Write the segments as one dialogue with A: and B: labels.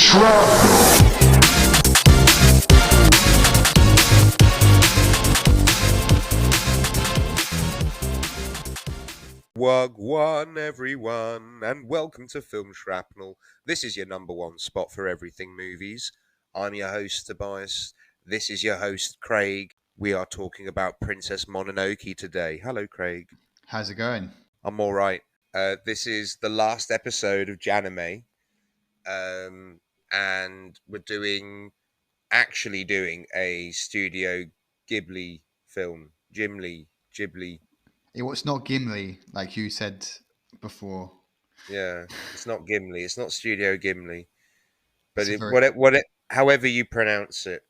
A: Shrapnel.
B: Wagwan everyone, and welcome to Film Shrapnel. This is your number one spot for everything movies. I'm your host, Tobias. This is your host, Craig. We are talking about Princess Mononoke today. Hello, Craig.
C: How's it going?
B: I'm all right. This is the last episode of Janime, and we're actually doing a Studio Ghibli film. Ghibli.
C: It's not Gimli, like you said before.
B: Yeah, it's not Gimli. It's not Studio Ghibli. But
C: It's a very
B: however you pronounce it,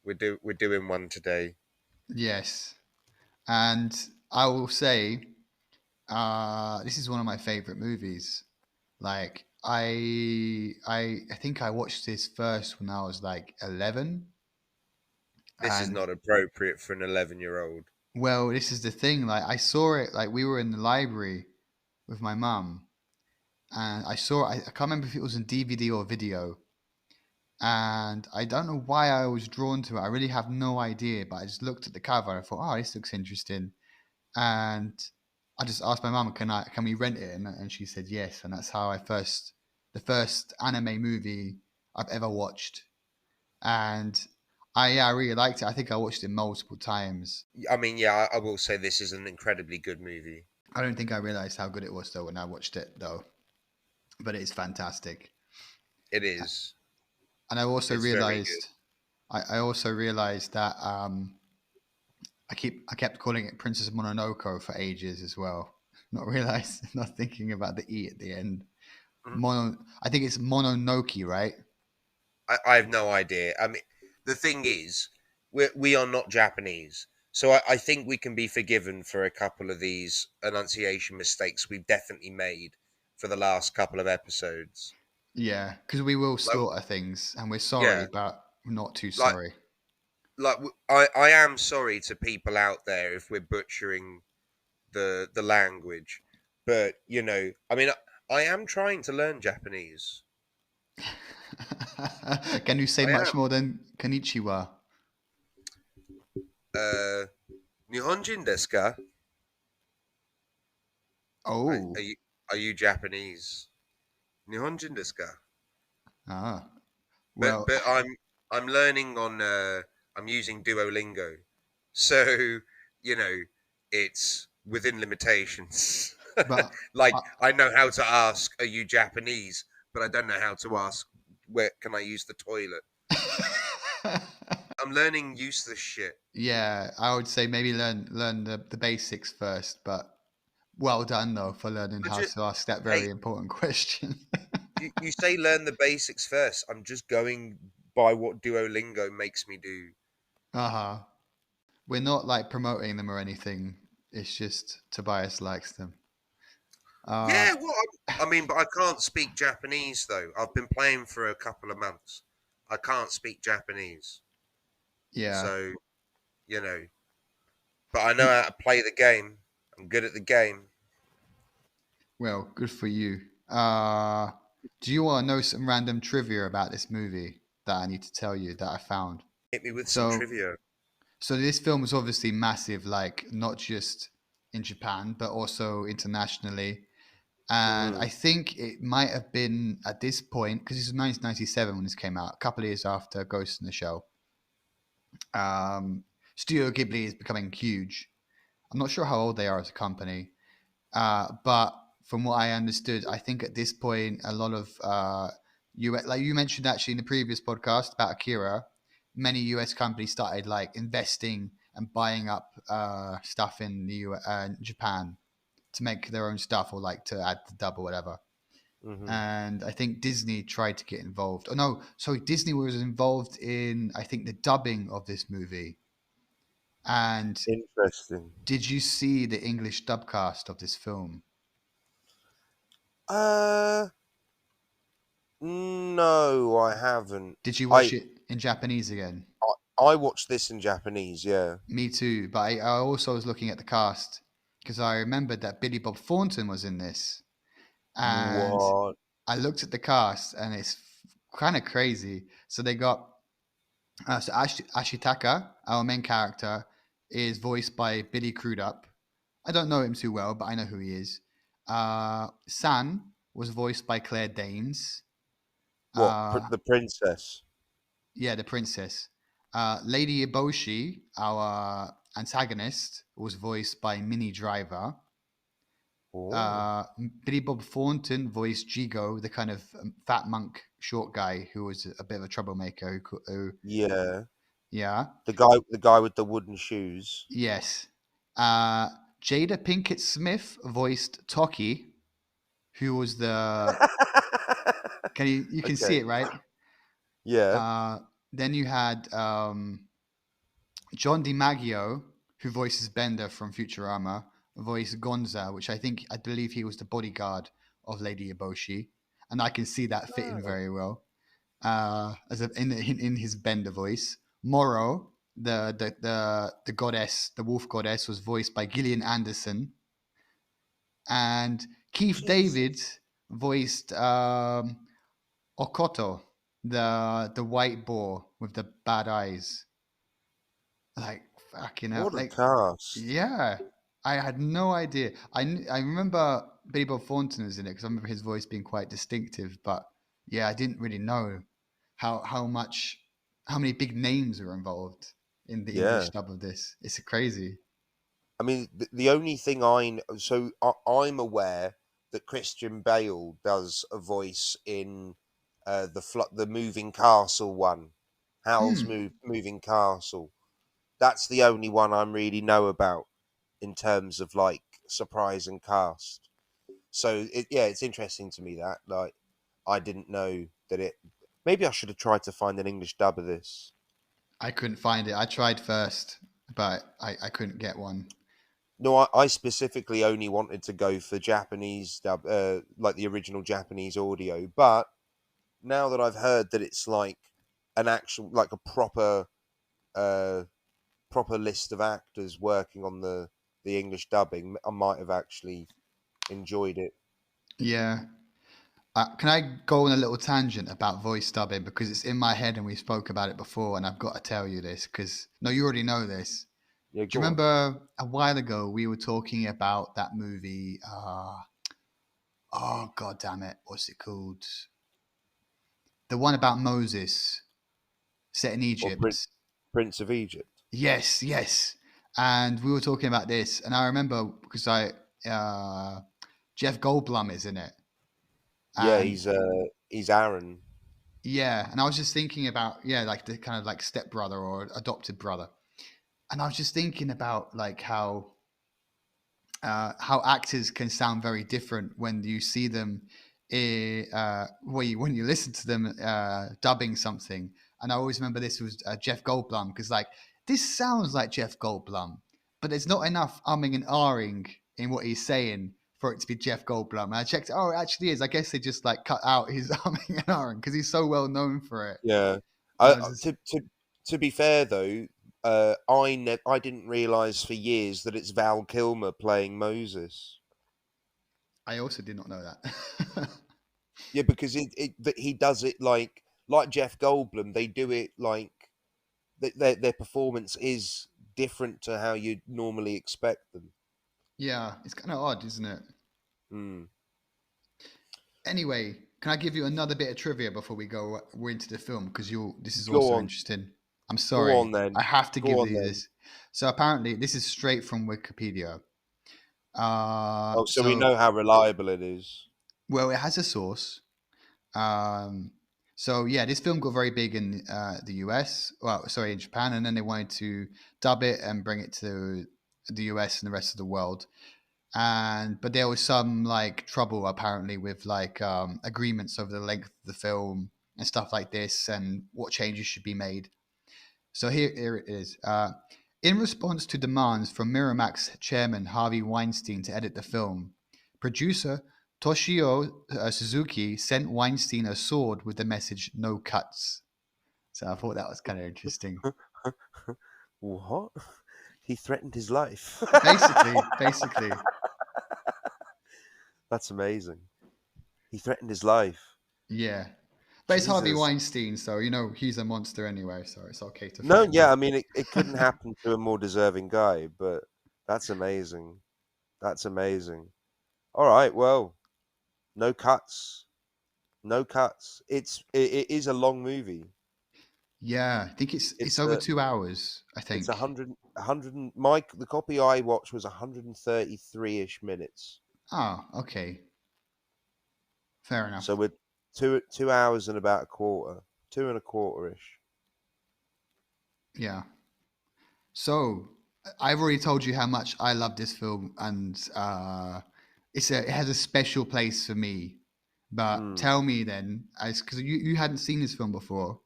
B: we're doing one today.
C: yes, and I will say, this is one of my favorite movies. Like I think I watched this first when I was like 11,
B: This is
C: and
B: not appropriate for an 11-year-old.
C: well, this is the thing. Like I saw it. Like we were in the library with my mum, and I saw. I can't remember if it was in DVD or video. And I don't know why I was drawn to it. I really have no idea, but I just looked at the cover and I thought, "Oh, this looks interesting." And I just asked my mum, can we rent it?" And she said yes. And that's how the first anime movie I've ever watched. And I really liked it. I think I watched it multiple times.
B: I mean, yeah, I will say this is an incredibly good movie.
C: I don't think I realized how good it was though when I watched it though, but it's fantastic.
B: It is.
C: And I also
B: It's very
C: realized, I also realized that I kept calling it Princess Mononoke for ages as well. Not thinking about the E at the end.
B: Mhm.
C: I think it's Mononoke, right?
B: I have no idea. I mean, the thing is, we are not Japanese, so I think we can be forgiven for a couple of these enunciation mistakes we've definitely made for the last couple of episodes.
C: Yeah, because we will
B: Like,
C: slaughter things, and we're
B: yeah,
C: sorry, but we're not too
B: like
C: sorry.
B: I am sorry to people out there if we're butchering the language, but I mean, I am trying to learn Japanese.
C: Can you say
B: I
C: much
B: am.
C: more than Konnichiwa?
B: Nihonjin desu ka? Are,
C: Oh,
B: are you are you Japanese? Nihonjin desu ka?
C: ah,
B: But
C: well,
B: I'm learning on I'm using Duolingo, so you know it's within limitations.
C: but
B: Like
C: uh,
B: I know how to ask, "Are you Japanese?" But I don't know how to ask, "Where can I use the toilet?" I'm learning useless shit.
C: yeah, I would say maybe learn the basics first. But well done though for learning
B: I
C: how
B: just
C: to ask that
B: Hey,
C: very important question.
B: you say learn the basics first. I'm just going by what Duolingo makes me do.
C: Uh-huh. We're not like promoting them or anything. It's just Tobias likes them. Uh,
B: Yeah, well, I mean, but I can't speak Japanese though. I've been playing for a couple of months. I can't speak Japanese,
C: yeah.
B: so you know. But I know how to play the game. I'm good at the game.
C: Well, good for you. Uh, do you want to know some random trivia about this movie that I need to tell you that I found?
B: Hit me with some
C: So,
B: trivia.
C: so this film is obviously massive, like not just in Japan, but also internationally. And
B: Hmm.
C: I think it might have been at this point, because this was 1997 when this came out, a couple of years after Ghost in the Shell. Um, Studio Ghibli is becoming huge. I'm not sure how old they are as a company, but from what I understood, I think at this point, a lot of like you mentioned actually in the previous podcast about Akira, many US companies started like investing and buying up stuff in Japan to make their own stuff or like to add the dub or whatever.
B: Hmm.
C: And I think Disney tried to get involved. Oh no, sorry, Disney was involved in I think the dubbing of this movie. And
B: Interesting.
C: did you see the English dubcast of this film?
B: Uh, no, I haven't.
C: Did you watch
B: I
C: it in Japanese again?
B: I watched this in Japanese. Yeah.
C: Me too, but I also was looking at the cast because I remembered that Billy Bob Thornton was in this, and
B: What?
C: I looked at the cast, and it's kind of crazy. So they got Ashitaka, our main character, is voiced by Billy Crudup. I don't know him too well, but I know who he is. San was voiced by Claire Danes.
B: What?
C: Uh,
B: The princess?
C: yeah, the princess. Lady Eboshi, our antagonist, was voiced by Minnie Driver.
B: Oh,
C: Uh, Billy Bob Thornton voiced Jigo, the kind of fat monk short guy who was a bit of a troublemaker.
B: yeah.
C: Yeah,
B: The guy with the wooden shoes.
C: yes. Uh, Jada Pinkett Smith voiced Toki, who was the. Can you can see
B: Okay.
C: it, right?
B: Yeah.
C: Uh, then you had John DiMaggio, who voices Bender from Futurama, voiced Gonza, which I believe he was the bodyguard of Lady Eboshi, and I can see that fitting
B: Oh,
C: very well in his Bender voice. Moro, the goddess, the wolf goddess, was voiced by Gillian Anderson, and Keith David
B: Jesus.
C: voiced Okoto, the white boar with the bad eyes. Like fucking hell,
B: What a
C: like
B: cast.
C: yeah. I had no idea. I remember Billy Bob Thornton was in it because I remember his voice being quite distinctive. But yeah, I didn't really know how many big names were involved in the
B: Yeah.
C: English dub of this. It's crazy.
B: I mean, the only thing I'm aware that Christian Bale does a voice in the Moving Castle one, Hal's
C: Hmm.
B: Moving Castle. That's the only one I really know about in terms of like surprise and cast. So yeah, it's interesting to me that like I didn't know that it. Maybe I should have tried to find an English dub of this.
C: I couldn't find it. I tried first, but I couldn't get one.
B: No, I specifically only wanted to go for Japanese dub, like the original Japanese audio. But now that I've heard that it's like an actual, like a uh, proper list of actors working on the English dubbing, I might have actually enjoyed it.
C: Yeah. Can I go on a little tangent about voice dubbing because it's in my head and we spoke about it before, and I've got to tell you this because no, you already know this.
B: Yeah,
C: Do you
B: go on.
C: remember a while ago we were talking about that movie? Oh god damn it, what's it called? The one about Moses set in
B: Or
C: Egypt.
B: Prince of Egypt.
C: Yes, yes. And we were talking about this, and I remember because I Jeff Goldblum is in it,
B: Yeah,
C: and
B: he's Aaron.
C: yeah, and I was just thinking about yeah, like the kind of like stepbrother or adopted brother, and I was just thinking about like how actors can sound very different when you see them, when you listen to them dubbing something. And I always remember this was Jeff Goldblum because like this sounds like Jeff Goldblum, but there's not enough umming and ahhing in what he's saying for it to be Jeff Goldblum. And I checked, oh, it actually is. I guess they just like cut out his umming and ahhing because he's so well known for it.
B: Yeah.
C: And I
B: I
C: was just,
B: to be fair though, I didn't realize for years that it's Val Kilmer playing Moses.
C: I also did not know that.
B: Yeah, because that he does it like Jeff Goldblum. They do it like their performance is different to how you normally expect them.
C: Yeah, it's kind of odd, isn't it?
B: Mm.
C: Anyway, can I give you another bit of trivia before we're into the film because you this is
B: Go
C: also
B: on,
C: interesting. I'm
B: go
C: sorry,
B: on then,
C: I have to
B: go
C: give
B: on
C: you
B: then.
C: this. So apparently, this is straight from Wikipedia.
B: Oh, so we
C: So
B: know how reliable it is.
C: well, it has a source. Um, so yeah, this film got very big in the US. Well, sorry, in Japan, and then they wanted to dub it and bring it to the US and the rest of the world. And but there was some like trouble apparently with like agreements over the length of the film and stuff like this and what changes should be made. So here it is. In response to demands from Miramax chairman Harvey Weinstein to edit the film, producer Toshio Suzuki sent Weinstein a sword with the message "No cuts." So I thought that was kind of interesting.
B: What? He threatened his life.
C: Basically,
B: That's amazing. He threatened his life.
C: yeah. But it's Harvey
B: Jesus.
C: Weinstein, so he's a monster anyway, so it's okay to
B: No,
C: forgive
B: yeah,
C: him.
B: I mean it couldn't happen to a more deserving guy, but that's amazing. That's amazing. All right, well, no cuts. No cuts. It is a long movie.
C: Yeah, I think it's
B: It's
C: over 2 hours. I
B: it's
C: think.
B: a hundred. Mike, the copy I watched was 133-ish minutes.
C: Oh, okay, fair
B: So
C: enough.
B: we're 2 hours and about a quarter, two and a quarter ish.
C: Yeah. So I've already told you how much I love this film, and it has a special place for me. But
B: Mm.
C: tell me then, as because you hadn't seen this film before,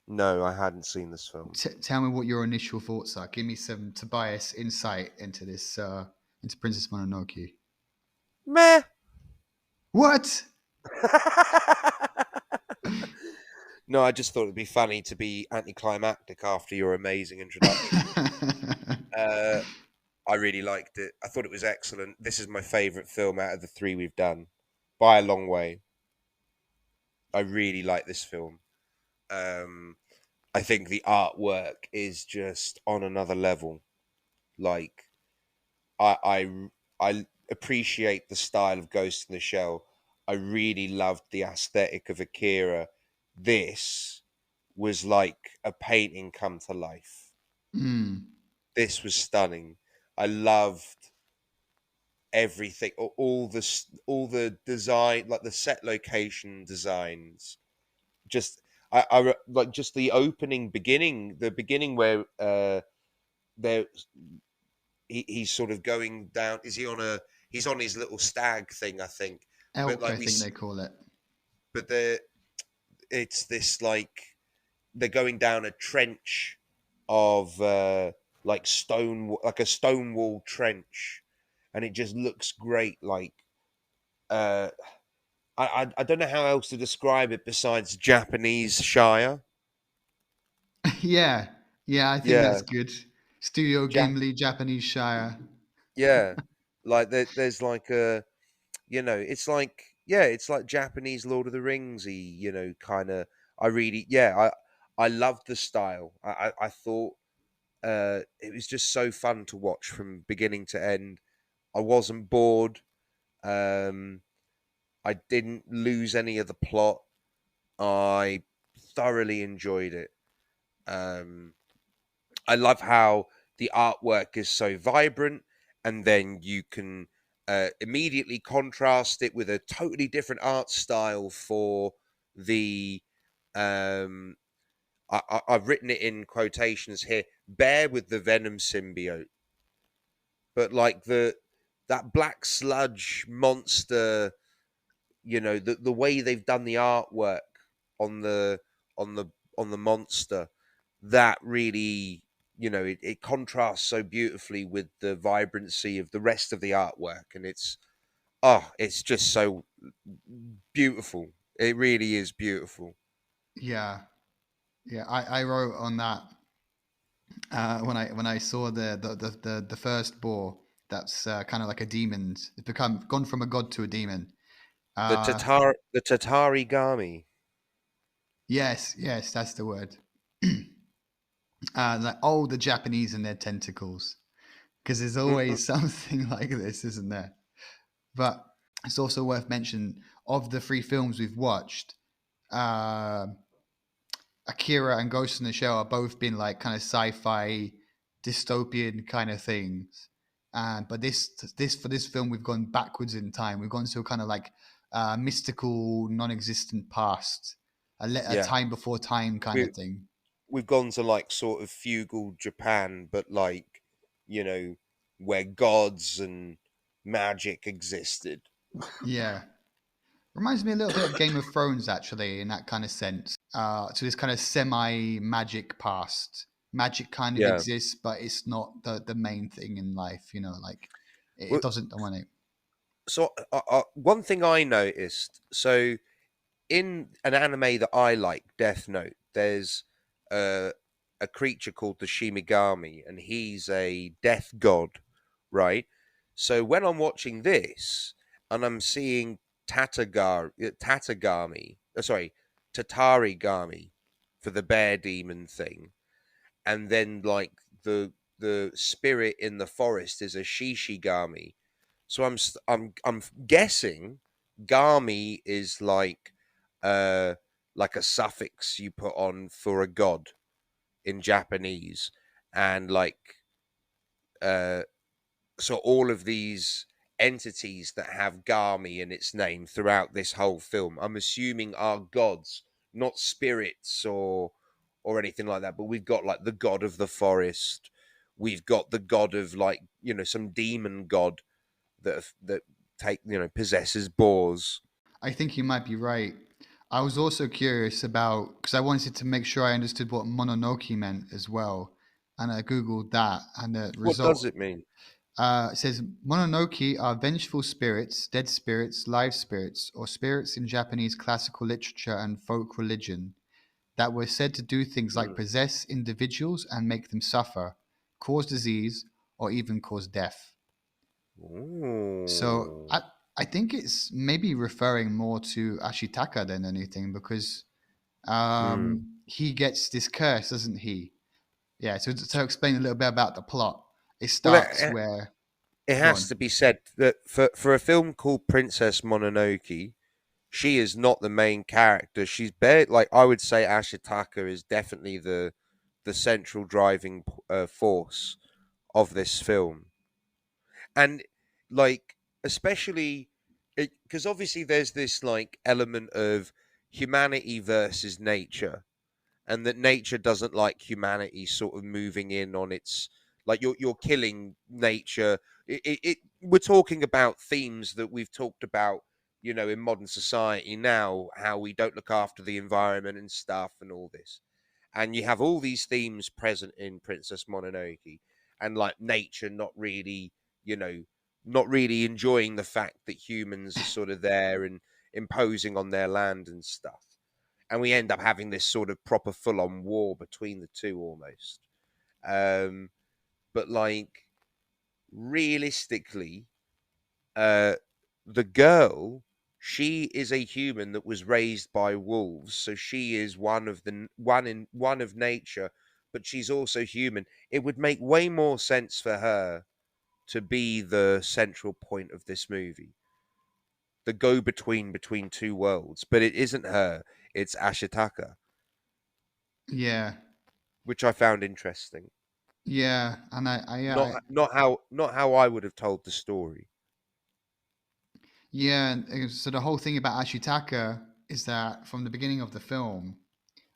B: No, I hadn't seen this film.
C: tell me what your initial thoughts are. Give me some Tobias insight into this, into Princess Mononoke.
B: Meh.
C: What?
B: No, I just thought it'd be funny to be anticlimactic after your amazing introduction. Uh, I really liked it. I thought it was excellent. This is my favourite film out of the three we've done by a long way. I really like this film. Um, I think the artwork is just on another level. Like I I appreciate the style of Ghost in the Shell. I really loved the aesthetic of Akira. This was like a painting come to life.
C: Mm.
B: This was stunning. I loved everything, all the design, like the set location designs. Just like just the opening beginning, the beginning where there he's sort of going down. Is he on a? He's on his little stag thing, I think. But
C: Elk,
B: like
C: I think they call it.
B: but it's this like they're going down a trench of like like a stone wall trench, and it just looks great. Like uh, I don't know how else to describe it besides Japanese Shire.
C: Yeah, yeah, I think
B: Yeah,
C: that's good. Studio
B: Jap.
C: Ghibli, Japanese Shire.
B: Yeah, like there's like a it's like it's like Japanese Lord of the Ringsy, kind of. I really, I loved the style. I thought it was just so fun to watch from beginning to end. I wasn't bored. Um, I didn't lose any of the plot. I thoroughly enjoyed it. Um, I love how the artwork is so vibrant, and then you can immediately contrast it with a totally different art style for the. Um, I've written it in quotations here. Bear with the Venom symbiote, but like that black sludge monster, the way they've done the artwork on the on the on the monster, that really, it contrasts so beautifully with the vibrancy of the rest of the artwork, and it's just so beautiful. It really is beautiful.
C: Yeah, yeah. I wrote on that when I saw the first boar. That's kind of like a demon. It's become gone from a god to a demon. Uh,
B: The Tatarigami.
C: yes, yes, that's the word. Like the Japanese and their tentacles, because there's
B: Mhm.
C: always something like this, isn't there? But it's also worth mentioning of the three films we've watched. Uh, Akira and Ghost in the Shell are both been like kind of sci-fi, dystopian kind of things. But this for this film we've gone backwards in time. We've gone to a kind of like mystical, non-existent past, a
B: Yeah,
C: time before time kind
B: we
C: of thing.
B: we've gone to like sort of feudal Japan, but like you know where gods and magic existed.
C: Yeah, reminds me a little bit of Game of Thrones actually in that kind of sense. To this kind of semi-magic past. Magic kind of
B: Yeah.
C: exists, but it's not the main thing in life. Like it
B: Well,
C: doesn't dominate.
B: so one thing I noticed. So in an anime that I like, Death Note, there's a a creature called the Shimigami, and he's a death god, right? So when I'm watching this and I'm seeing Tatagami, sorry, Tatarigami for the bear demon thing, and then like the spirit in the forest is a Shishigami. So I'm guessing Gami is uh like a suffix you put on for a god in Japanese, and uh so all of these entities that have Gami in its name throughout this whole film, I'm assuming are gods, not spirits or anything like that. But we've got like the god of the forest, we've got the god of like some demon god that take possesses boars.
C: I think you might be right. I was also curious about because I wanted to make sure I understood what Mononoke meant as well, and I googled that, and the
B: What does
C: result
B: it mean?
C: it says Mononoke are vengeful spirits, dead spirits, live spirits, or spirits in Japanese classical literature and folk religion that were said to do things like
B: Mm.
C: possess individuals and make them suffer, cause disease, or even cause death. So
B: Ooh.
C: I think it's maybe referring more to Ashitaka than anything because
B: Mm.
C: he gets this curse, doesn't he? Yeah. So to explain a little bit about the plot, it
B: Well,
C: starts where
B: it
C: go
B: has
C: on.
B: to be said that for a film called Princess Mononoke, she is not the main character. She's like I would say Ashitaka is definitely the central driving force of this film, and like especially because obviously there's this like element of humanity versus nature, and that nature doesn't like humanity sort of moving in on its like you're killing nature. We're talking about themes that we've talked about in modern society now, how we don't look after the environment and stuff and all this, and you have all these themes present in Princess Mononoke, and like nature not really you know not really enjoying the fact that humans are sort of there and imposing on their land and stuff, and we end up having this sort of proper full-on war between the two almost. Um, but like realistically, uh, the girl, she is a human that was raised by wolves, so she is one of nature, but she's also human. It would make way more sense for her to be the central point of this movie, the go between two worlds. But it isn't her; it's Ashitaka,
C: Yeah,
B: which I found interesting.
C: yeah, and
B: Not how I would have told the story.
C: yeah. So the whole thing about Ashitaka is that from the beginning of the film,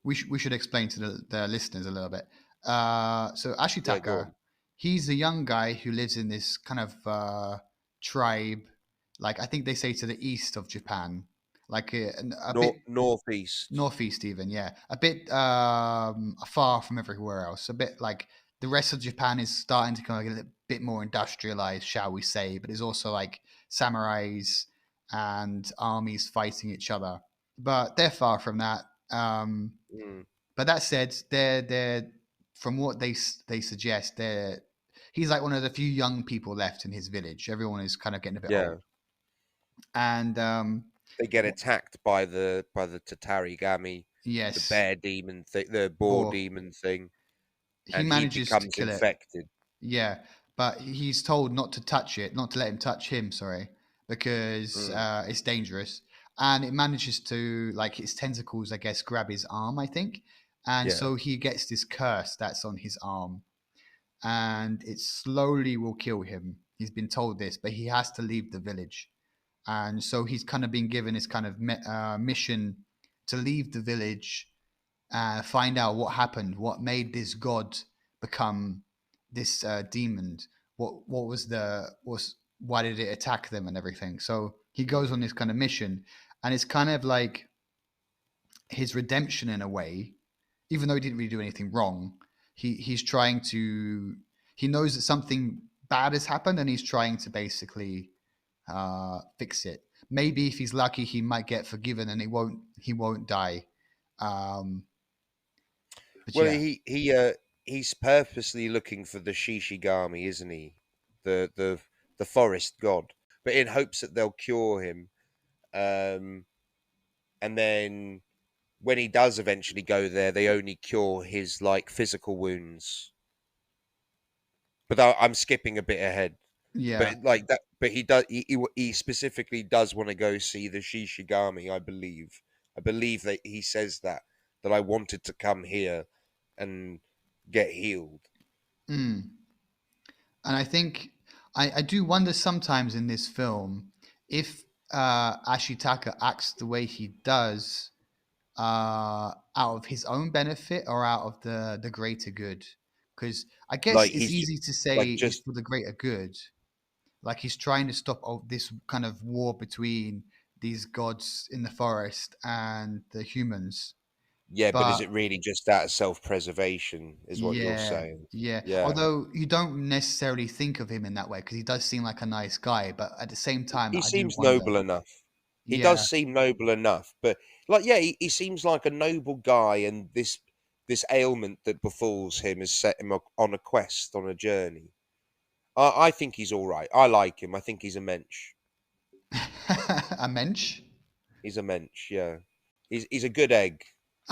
C: we should explain to the listeners a little bit. So
B: Yeah, go
C: Ashitaka,
B: on.
C: he's a young guy who lives in this kind of tribe, like I think they say to the east of Japan, like a bit
B: Northeast.
C: northeast even, yeah, a bit far from everywhere else. A bit like the rest of Japan is starting to kind of get a little bit more industrialized, shall we say? But there's also like samurais and armies fighting each other, but they're far from that.
B: Mm,
C: But that said, they're from what they suggest, they're he's like one of the few young people left in his village. Everyone is kind of getting a bit
B: yeah,
C: old, and
B: they get attacked by the Tatarigami, the
C: yes,
B: bear demon thing, the boar
C: Boar
B: demon thing,
C: he
B: and he
C: manages to
B: becomes
C: kill it.
B: infected.
C: Yeah, but he's told not to touch it, not to let him touch him. Sorry, because
B: Mm,
C: it's dangerous. And it manages to like its tentacles, I guess, grab his arm. I think, and
B: yeah.
C: so he gets this curse that's on his arm, and it slowly will kill him. He's been told this, but he has to leave the village, and so he's kind of been given this kind of mission to leave the village, find out what happened, what made this god become this demon, what was the was why did it attack them and everything. So he goes on
B: Mm.
C: this kind of mission, and it's kind of like his redemption in a way, even though he didn't really do anything wrong. He's trying to he knows that something bad has happened, and he's trying to basically fix it. Maybe if he's lucky, he might get forgiven, and he won't die. Um, but
B: Well,
C: yeah,
B: he's purposely looking for the Shishigami, isn't he? The forest god, but in hopes that they'll cure him. And then when he does eventually go there, they only cure his like physical wounds. But I'm skipping a bit ahead.
C: Yeah.
B: But like that, but he does. He specifically does want to go see the Shishigami. I believe. I believe that he says that I wanted to come here and get healed.
C: Mm. And I think I do wonder sometimes in this film if Ashitaka acts the way he does out of his own benefit or out of the greater good. Because I guess
B: Like
C: it's
B: he's
C: easy to say
B: like
C: it's
B: just
C: for the greater good. Like he's trying to stop this kind of war between these gods in the forest and the humans.
B: yeah. But is
C: But
B: it really just out of self-preservation? Is what you're
C: yeah,
B: saying?
C: yeah.
B: Yeah.
C: Although you don't necessarily think of him in that way because he does seem like a nice guy, but at the same time,
B: He
C: I do
B: seems
C: wonder.
B: noble enough. He
C: Yeah,
B: does seem noble enough, but like, yeah, he seems like a noble guy, and this ailment that befalls him has set him on a quest, on a journey. I think he's all right. I like him. I think he's a mensch.
C: a mensch.
B: He's a mensch. Yeah, he's a good egg.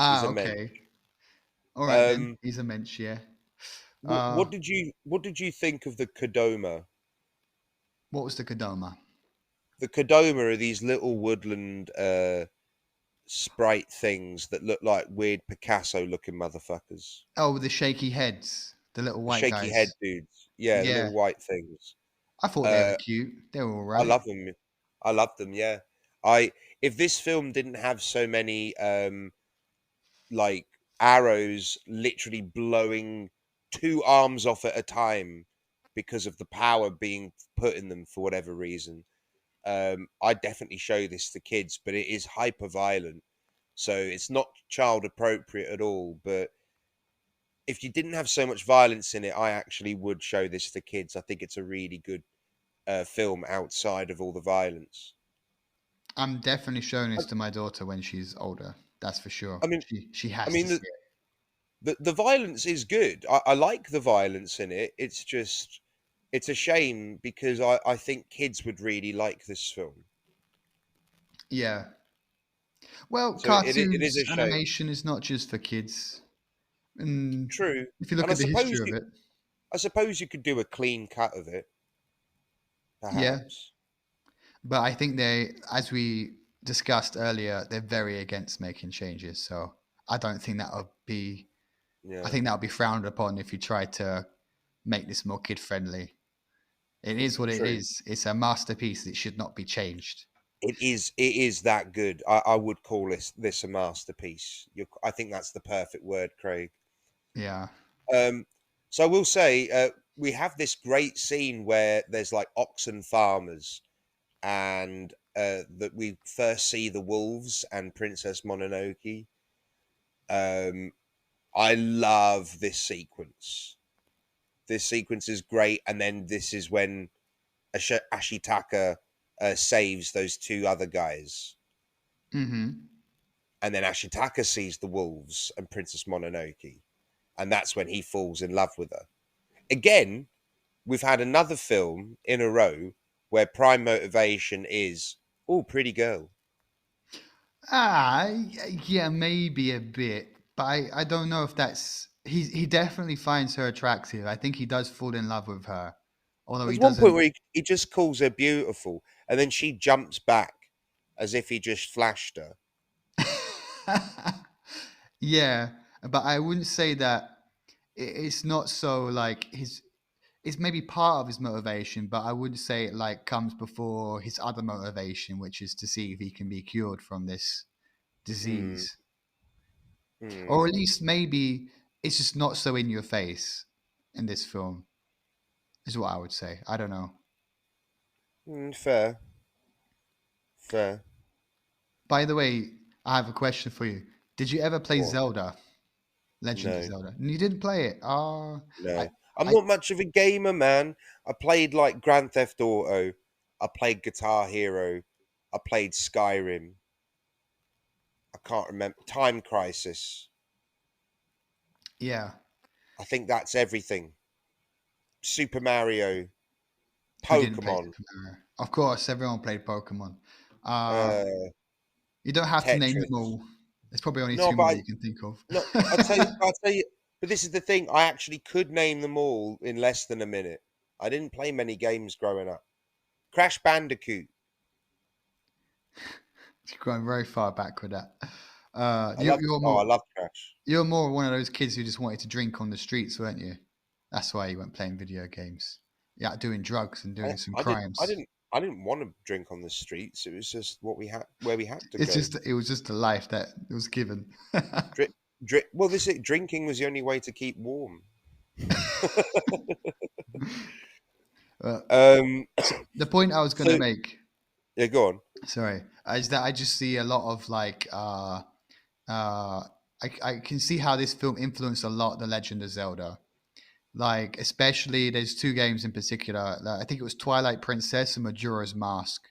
B: He's
C: Ah,
B: a mensch.
C: okay. All right then.
B: Um,
C: He's a mensch. Yeah.
B: what
C: Uh,
B: what did you think of the Kodoma?
C: what was the Kodama?
B: The Kodoma are these little woodland sprite things that look like weird Picasso looking motherfuckers.
C: Oh, the shaky heads, the little
B: The
C: white
B: shaky head
C: guys.
B: dudes. Yeah, the
C: Yeah,
B: little white things.
C: I thought they were
B: Uh,
C: cute. They were all
B: I
C: right.
B: love them. I love them. Yeah. I if this film didn't have so many like arrows literally blowing two arms off at a time because of the power being put in them for whatever reason, I definitely show this to kids. But it is hyper violent, so it's not child appropriate at all. But if you didn't have so much violence in it, I actually would show this to kids. I think it's a really good film outside of all the violence.
C: I'm definitely showing
B: I,
C: this to my daughter when she's older. That's for sure.
B: I mean,
C: She
B: I
C: has to
B: mean
C: see
B: the,
C: it.
B: the violence is good. I like the violence in it. It's just it's a shame because I think kids would really like this film.
C: Yeah. Well,
B: So it is
C: cartoons
B: a shame.
C: animation is not just for kids. And
B: True,
C: if you
B: and
C: look at the history of it,
B: I suppose you could do a clean cut of it,
C: yeah.
B: perhaps.
C: But I think they, as we discussed earlier, they're very against making changes. So I don't think that would be. I
B: Yeah,
C: think that would be frowned upon if you try to make this more kid friendly. It is what it
B: true.
C: is. It's a masterpiece. It should not be changed.
B: It is that good. I would call this a masterpiece. I think that's the perfect word, Craig.
C: Yeah.
B: Um, so I will say we have this great scene where there's like oxen farmers, and that we first see the wolves and Princess Mononoke. Um, I love this sequence. This sequence is great, and then this is when Ashitaka saves those two other guys,
C: Mm-hmm.
B: and then Ashitaka sees the wolves and Princess Mononoke, and that's when he falls in love with her. Again, we've had another film in a row where prime motivation is, oh, pretty girl.
C: Yeah, maybe a bit, but I don't know if that's he definitely finds her attractive. I think he does fall in love with her, although he
B: There's one point
C: doesn't.
B: where he just calls her beautiful, and then she jumps back as if he just flashed her.
C: Yeah, but I wouldn't say that it's not so like his. It's maybe part of his motivation, but I wouldn't say it like comes before his other motivation, which is to see if he can be cured from this
B: Hmm.
C: disease,
B: Hmm.
C: or at least maybe it's just not so in your face in this film. Is what I would say. I don't know.
B: Fair. Fair.
C: By the way, I have a question for you. Did you ever play
B: What?
C: Zelda? Legend of
B: No.
C: Zelda? And you didn't play it. I,
B: No. I'm
C: I,
B: not much of a gamer, man. I played like Grand Theft Auto. I played Guitar Hero. I played Skyrim. I can't remember. Time Crisis.
C: yeah.
B: I think that's everything. Super Mario.
C: Who didn't play
B: Pokemon.
C: Super Mario? Of course, everyone played Pokemon. Uh,
B: Uh,
C: you don't have to name them
B: Tetris.
C: all. There's probably only
B: No,
C: two
B: but
C: more you can think of.
B: no, I'll tell you. But this is the thing. I actually could name them all in less than a minute. I didn't play many games growing up. Crash Bandicoot.
C: You're going very far back with that.
B: I love. Oh, I love Crash.
C: You're more one of those kids who just wanted to drink on the streets, weren't you? That's why you weren't playing video games. Yeah, doing drugs and doing some crimes.
B: I didn't want to drink on the streets. It was just what we had, where we had to
C: It's
B: go.
C: just it was just a life that was given.
B: Drip, well, this is, drinking was the only way to keep warm.
C: uh,
B: Um,
C: so the point I was going to
B: so
C: make,
B: yeah, go on.
C: sorry, is that I just see a lot of I can see how this film influenced a lot the Legend of Zelda. Like especially there's two games in particular. I think it was Twilight Princess and Majora's Mask.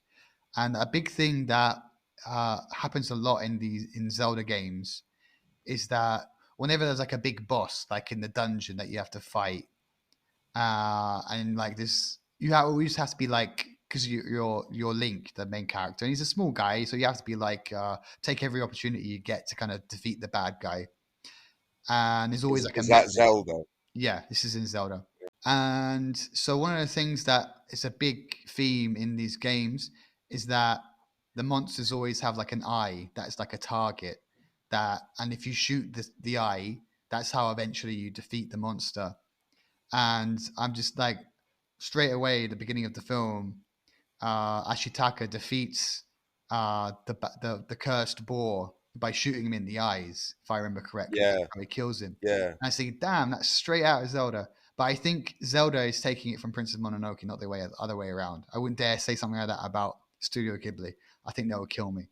C: And a big thing that happens a lot in these in Zelda games is that whenever there's like a big boss, like in the dungeon that you have to fight, and like this, always has to be like because you're Link, the main character, and he's a small guy, so you have to be like take every opportunity you get to kind of defeat the bad guy. And there's always like a
B: Is that
C: method.
B: Zelda?
C: Yeah, this is in Zelda. And so one of the things that is a big theme in these games is that the monsters always have like an eye that's like a target that, and if you shoot the eye, that's how eventually you defeat the monster. And I'm just like straight away at the beginning of the film, Ashitaka defeats the cursed boar by shooting him in the eyes, if I remember correctly. That's
B: Yeah,
C: how he kills him.
B: yeah.
C: And I think, damn, that's straight out of Zelda. But I think Zelda is taking it from Princess Mononoke, not the other way around. I wouldn't dare say something like that about Studio Ghibli. I think that would kill me.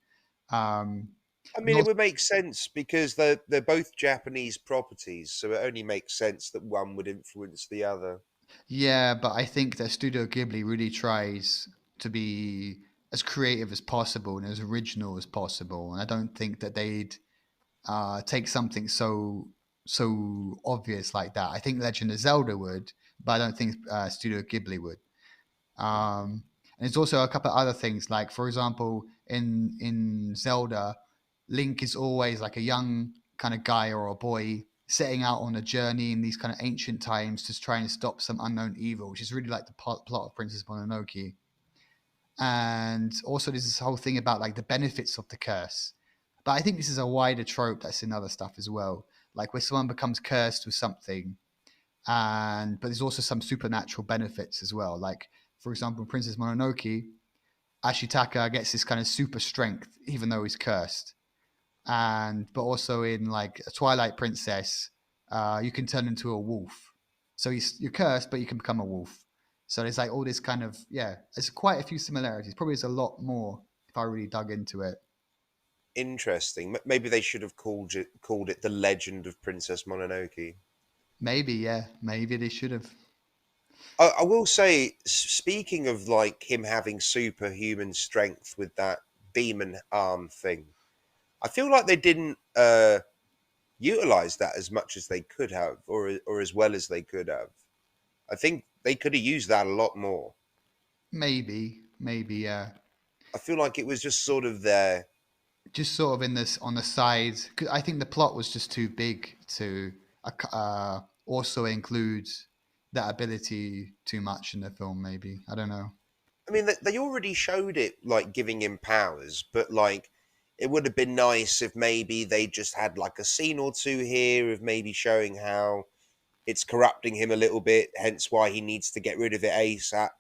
C: Um,
B: I
C: and
B: mean, it
C: also,
B: would make sense because they're both Japanese properties, so it only makes sense that one would influence the other.
C: yeah, but I think that Studio Ghibli really tries to be as creative as possible and as original as possible. And I don't think that they'd take something so obvious like that. I think Legend of Zelda would, but I don't think Studio Ghibli would. And there's also a couple of other things, like for example, in Zelda, Link is always like a young kind of guy or a boy setting out on a journey in these kind of ancient times to try and stop some unknown evil, which is really like the plot of Princess Mononoke. And also, there's this whole thing about like the benefits of the curse. But I think this is a wider trope that's in other stuff as well, like where someone becomes cursed with something, and but there's also some supernatural benefits as well. Like for example, in Princess Mononoke, Ashitaka gets this kind of super strength even though he's cursed, and but also in like a Twilight Princess, you can turn into a wolf. So you're cursed, but you can become a wolf. So there's like all this kind of yeah. There's quite a few similarities. Probably there's a lot more if I really dug into it.
B: Interesting. Maybe they should have called it the Legend of Princess Mononoke.
C: Maybe yeah. Maybe they should have.
B: I will say, speaking of like him having superhuman strength with that demon arm thing, I feel like they didn't utilize that as much as they could have, or as well as they could have. I think they could have used that a lot more.
C: Maybe yeah.
B: I feel like it was just sort of there.
C: Just sort of in this on the sides. 'Cause I think the plot was just too big to also include that ability too much in the film. Maybe I don't know.
B: I mean, they already showed it, like giving him powers, but like it would have been nice if maybe they just had like a scene or two here of maybe showing how it's corrupting him a little bit, hence why he needs to get rid of it ASAP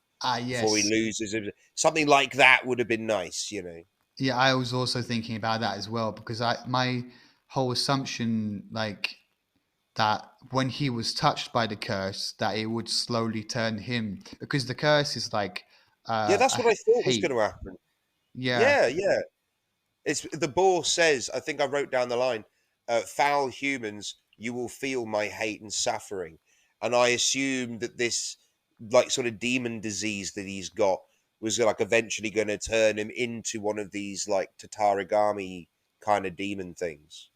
B: before he
C: Yes,
B: loses it. Something like that would have been nice, you know.
C: yeah. I was also thinking about that as well because I my whole assumption like that when he was touched by the curse that it would slowly turn him because the curse is like
B: Yeah, that's
C: a
B: what I thought was
C: hate.
B: going to happen.
C: Yeah,
B: Yeah, yeah. It's the boar says. I think I wrote down the line: "Foul humans, you will feel my hate and suffering." And I assumed that this, like, sort of demon disease that he's got was like eventually going to turn him into one of these like Tatarigami kind of demon things.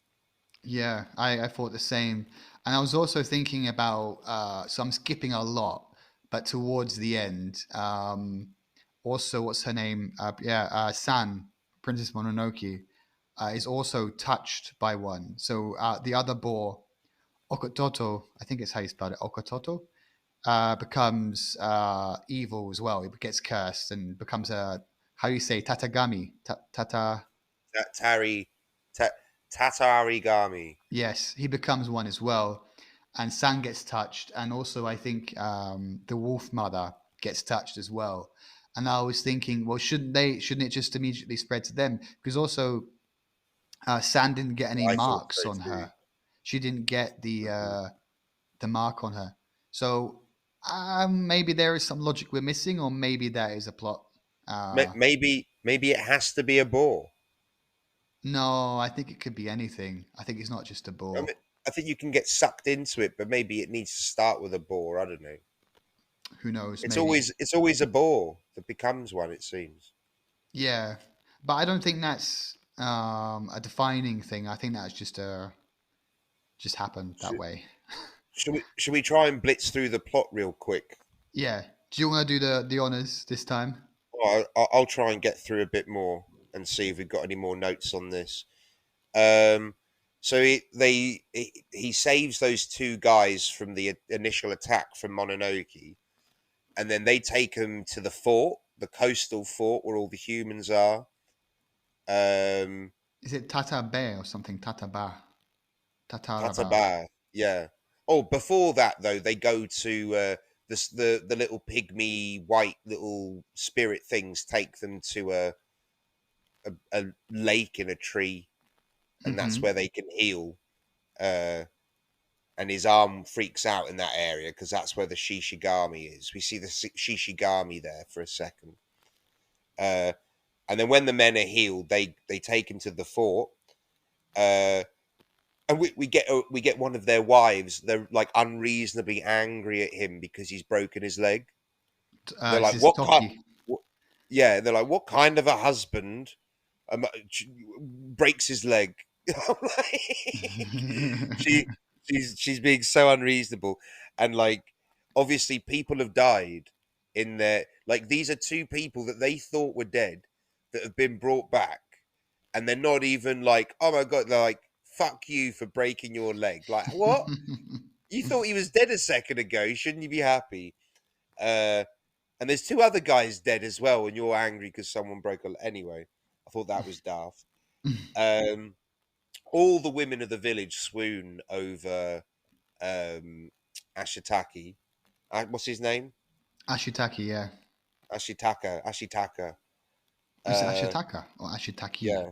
C: yeah. I thought the same, and I was also thinking about. So I'm skipping a lot, but towards the end, also what's her name? Yeah, San, Princess Mononoke. is also touched by one. So the other boar, Okototo, I think it's how you spell it, Okototo, becomes evil as well. He gets cursed and becomes a, how do you say, Tatagami? Tata.
B: Tari, ta, Tatarigami.
C: Yes, he becomes one as well. And San gets touched. And also, I think the wolf mother gets touched as well. And I was thinking, well, shouldn't it just immediately spread to them? Because also, San didn't get any
B: I thought
C: marks
B: so
C: on
B: too.
C: her. She didn't get
B: Mhm.
C: the mark on her. So maybe there is some logic we're missing, or maybe that is a plot. Uh,
B: Maybe it has to be a boar.
C: no, I think it could be anything. I think it's not just a
B: I
C: boar.
B: mean, I think you can get sucked into it, but maybe it needs to start with a boar. I don't know.
C: Who knows?
B: It's
C: Maybe.
B: always a boar that becomes one. It seems.
C: Yeah, but I don't think that's a defining thing. I think that's just happened that
B: Should,
C: way.
B: should we try and blitz through the plot real quick?
C: Yeah. Do you want to do the honors this time?
B: I'll try and get through a bit more and see if we've got any more notes on this. Um, so he saves those two guys from the initial attack from Mononoke, and then they take him to the fort, the coastal fort where all the humans are. Um,
C: Is it Tata Bay or something? Tata Ba, Tataraba.
B: Tataba, yeah. Oh, before that though, they go to the little pygmy white little spirit things take them to a lake in a tree, and that's
C: Mm-hmm.
B: where they can heal. Uh, and his arm freaks out in that area because that's where the Shishigami is. We see the Shishigami there for a second. Uh, and then when the men are healed, they take him to the fort. Uh, and we get one of their wives. They're like unreasonably angry at him because he's broken his leg. They're
C: This
B: like,
C: is
B: "What kind?"
C: Toki.
B: Yeah, they're like, "What kind of a husband breaks his leg?" I'm like, she she's being so unreasonable, and like obviously people have died in there. Like these are two people that they thought were dead that have been brought back, and they're not even like, oh my god, they're like, fuck you for breaking your leg. Like what? You thought he was dead a second ago. Shouldn't you be happy? Uh, and there's two other guys dead as well, and you're angry because someone broke a. Anyway, I thought that was daft. Um, all the women of the village swoon over um, Ashitaki. What's his name?
C: Ashitaki, yeah.
B: Ashitaka.
C: Is it
B: Uh,
C: Ashitaka or Ashitaki?
B: yeah,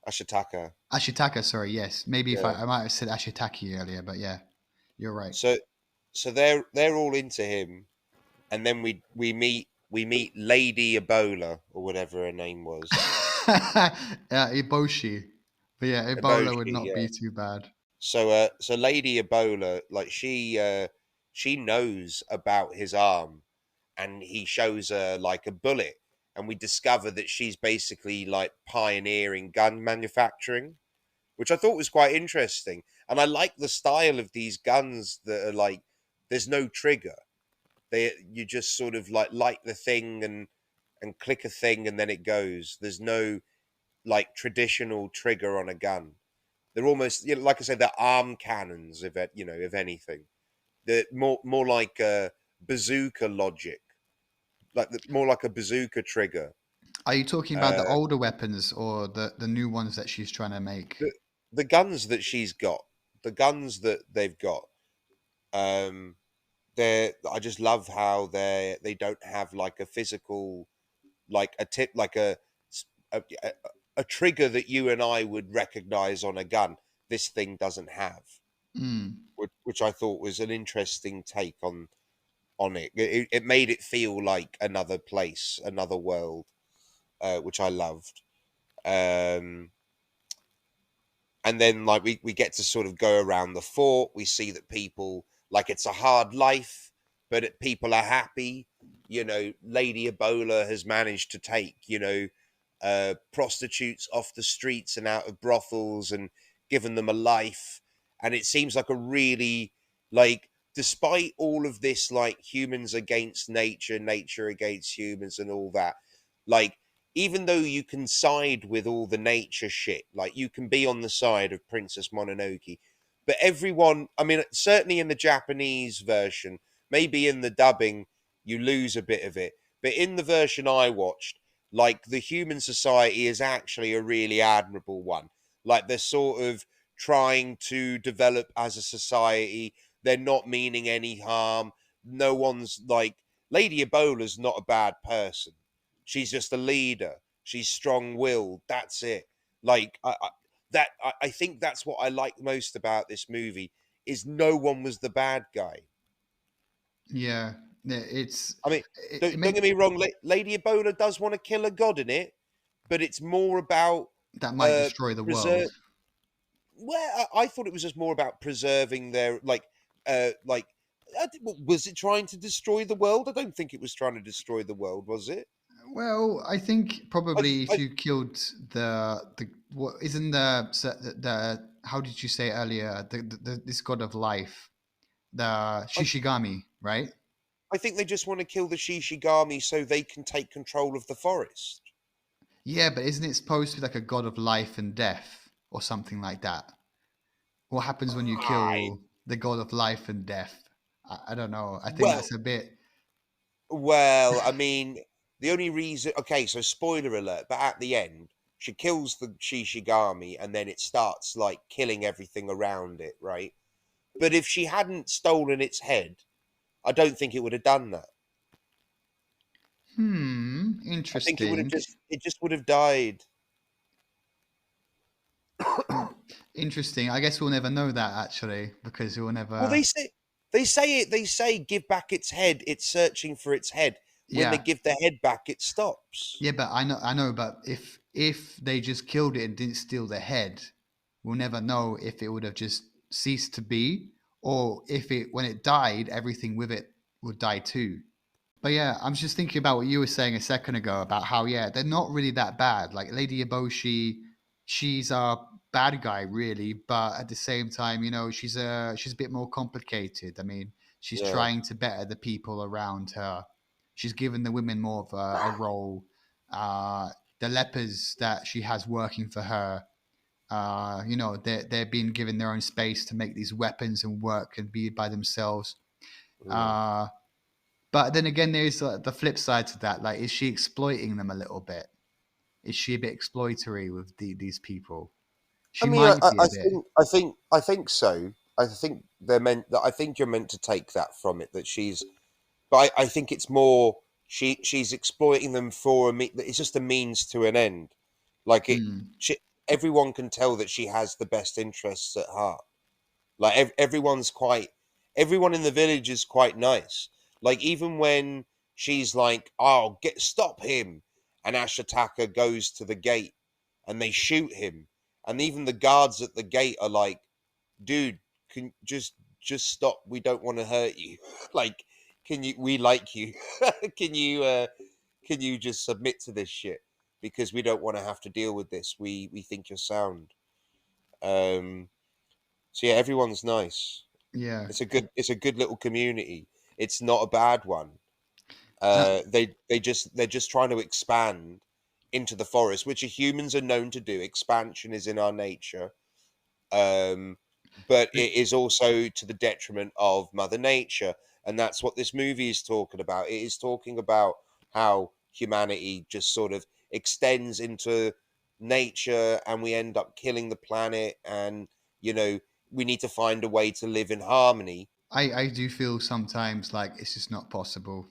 B: Ashitaka.
C: Ashitaka, sorry, yes. Maybe if
B: Yeah.
C: I might have said Ashitaki earlier, but yeah, you're right.
B: So they're all into him, and then we meet Lady Ebola or whatever her name was.
C: Iboshi. But yeah, Ebola would
B: Eboshi,
C: not
B: yeah.
C: be too bad.
B: So Lady Ebola, like she knows about his arm, and he shows her like a bullet, and we discover that she's basically like pioneering gun manufacturing, which I thought was quite interesting. And I like the style of these guns that are like there's no trigger. You just sort of like light the thing and click a thing and then it goes. There's no like traditional trigger on a gun. They're almost, you know, like I said, they're arm cannons, if it, you know, if anything. They're more like a bazooka logic, like more like a bazooka trigger.
C: Are you talking about the
B: Uh,
C: older weapons or the new ones that she's trying to make?
B: the the guns that she's got, the guns that they've got, um, they're. I just love how they don't have like a physical, like a tip, like a a trigger that you and I would recognize on a gun. This thing doesn't have,
C: Mm.
B: which I thought was an interesting take on it. It made it feel like another place, another world, which I loved. Um, and then like we get to sort of go around the fort. We see that people like it's a hard life, but people are happy. You know, Lady Ebola has managed to take prostitutes off the streets and out of brothels and given them a life. And it seems like a really like despite all of this like humans against nature, nature against humans and all that, like even though you can side with all the nature shit, like you can be on the side of Princess Mononoke, but everyone, I mean, certainly in the Japanese version, maybe in the dubbing, you lose a bit of it. But in the version I watched, like the human society is actually a really admirable one. Like they're sort of trying to develop as a society. They're not meaning any harm. No one's like Lady Ebola's not a bad person. She's just a leader. She's strong-willed. That's it. Like I think that's what I like most about this movie is no one was the bad guy.
C: Yeah, yeah, it's
B: I mean,
C: it
B: don't
C: make
B: get me wrong. Lady Ebola does want to kill a god in it, but it's more about
C: that might
B: uh
C: destroy the world.
B: preserve. Well, I thought it was just more about preserving their like. Was it trying to destroy the world? I don't think it was trying to destroy the world, was it?
C: Well, I think
B: I,
C: probably if
B: I,
C: you killed the what isn't the how did you say earlier this god of life, the
B: I
C: Shishigami, right?
B: I think they just want to kill the Shishigami so they can take control of the forest.
C: Yeah, but isn't it supposed to be like a god of life and death or something like that? What happens when you
B: I
C: kill the god of life and death? I don't know. I think
B: well,
C: that's a bit.
B: I mean, the only reason. Okay, so spoiler alert. But at the end, she kills the Shishigami, and then it starts like killing everything around it, right? But if she hadn't stolen its head, I don't think it would have done that. I think it would have
C: Interesting.
B: just would have died.
C: Hmm, interesting. I guess we'll never know that actually because we'll
B: Well,
C: never.
B: they say give back its head. It's searching for its head. When they
C: Yeah,
B: give the head back, it stops.
C: yeah, but I know. But if they just killed it and didn't steal the head, we'll never know if it would have just ceased to be, or if it when it died, everything with it would die too. But yeah, I'm just thinking about what you were saying a second ago about how yeah, they're not really that bad. Like Lady Eboshi, she's a bad guy really, but at the same time, you know, she's a bit more complicated. I mean, she's
B: Yeah.
C: trying to better the people around her. She's given the women more of a role. Uh, the lepers that she has working for her, you know, they're being given their own space to make these weapons and work and be by themselves.
B: Mm.
C: Uh, but then again, there's the flip side to that. Like, is she exploiting them a little bit? Is she a bit exploitory with these people?
B: I
C: She
B: mean,
C: might be a bit.
B: I think so. I think they're meant that. I think you're meant to take that from it that she's. But I think it's more she's exploiting them for it's just a means to an end. Like it,
C: Hmm.
B: she, everyone can tell that she has the best interests at heart. Like everyone in the village is quite nice. Like even when she's like, "Oh, stop him," and Ashitaka goes to the gate and they shoot him, and even the guards at the gate are like, "Dude, can just stop. We don't want to hurt you. Like, can you? We like you. can you? Can you just submit to this shit? Because we don't want to have to deal with this. We think you're sound." Um, so yeah, everyone's nice.
C: Yeah.
B: It's a good little community. It's not a bad one.
C: And
B: They're just trying to expand into the forest, which humans are known to do. Expansion is in our nature. Um, but it is also to the detriment of Mother Nature, and that's what this movie is talking about. It is talking about how humanity just sort of extends into nature, and we end up killing the planet, and you know we need to find a way to live in harmony.
C: I do feel sometimes like it's just not possible.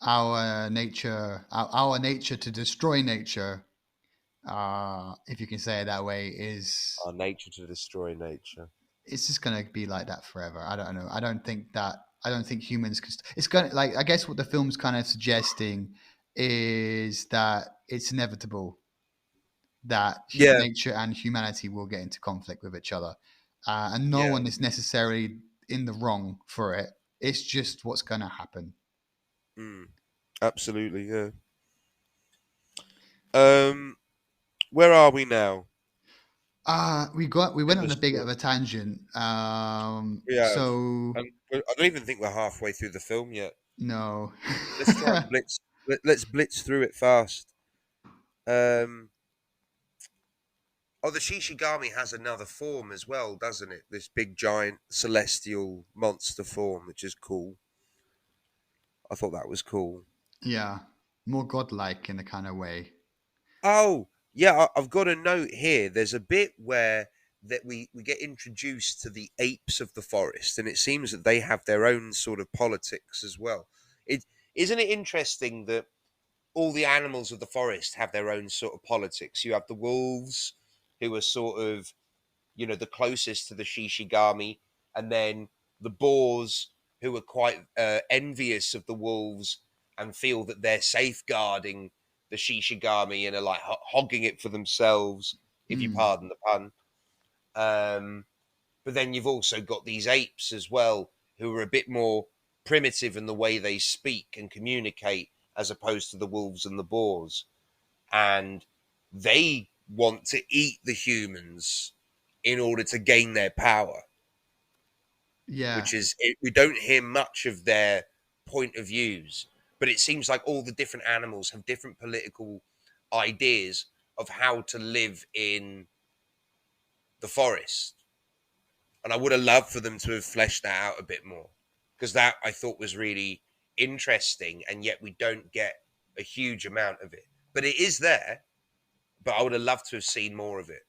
C: Our nature to destroy nature, if you can say it that way, is
B: Our nature to destroy nature.
C: it's just gonna be like that forever. I don't know. I don't think that. I don't think humans can. It's gonna like. I guess what the film's kind of suggesting is that it's inevitable that
B: Yeah.
C: nature and humanity will get into conflict with each other, and no
B: Yeah.
C: one is necessarily in the wrong for it. It's just what's gonna happen.
B: Mm, absolutely. Yeah. Um, where are we now
C: We went
B: in
C: on
B: the
C: a bit of
B: story?
C: a tangent.
B: We have.
C: So
B: I don't even think we're halfway through the film yet.
C: no.
B: Let's try and let's blitz through it fast. Um, oh, the Shishigami has another form as well, doesn't it? This big giant celestial monster form, which is cool. I thought that was cool.
C: Yeah, more godlike in a kind of way.
B: Oh, yeah, I've got a note here. There's a bit where that we get introduced to the apes of the forest, and it seems that they have their own sort of politics as well. It isn't it interesting that all the animals of the forest have their own sort of politics. You have the wolves, who are sort of, the closest to the Shishigami, and then the boars, who are quite envious of the wolves and feel that they're safeguarding the Shishigami and are like hogging it for themselves, if you
C: Mm.
B: pardon the pun. Um, but then you've also got these apes as well, who are a bit more primitive in the way they speak and communicate, as opposed to the wolves and the boars. And they want to eat the humans in order to gain their power,
C: Yeah,
B: which is, we don't hear much of their point of views, but it seems like all the different animals have different political ideas of how to live in the forest. And I would have loved for them to have fleshed that out a bit more, because that I thought was really interesting, and yet we don't get a huge amount of it. But it is there, but I would have loved to have seen more of it.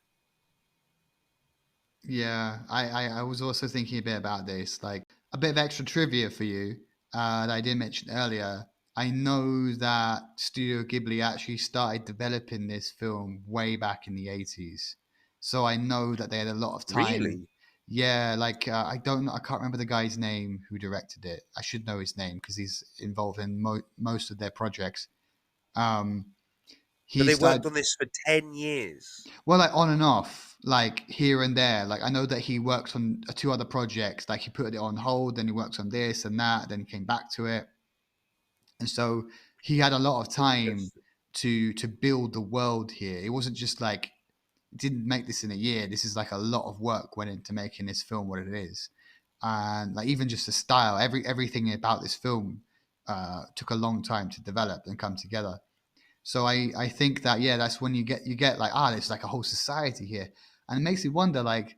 C: yeah. I was also thinking a bit about this, like a bit of extra trivia for you that I didn't mention earlier. I know that Studio Ghibli actually started developing this film way back in the 80s. So I know that they had a lot of time.
B: Really?
C: Yeah, like I don't know, I can't remember the guy's name who directed it. I should know his name because he's involved in most of their projects. Um,
B: But
C: he
B: they worked
C: started
B: on this for 10 years.
C: well, like on and off, like here and there. Like I know that he worked on two other projects. Like he put it on hold, then he worked on this and that, then he came back to it, and so he had a lot of time
B: Interesting.
C: to build the world here. It wasn't just like didn't make this in a year. This is like a lot of work went into making this film what it is, and like even just the style, everything about this film took a long time to develop and come together. So I think that yeah, that's when you get like there's like a whole society here, and it makes you wonder like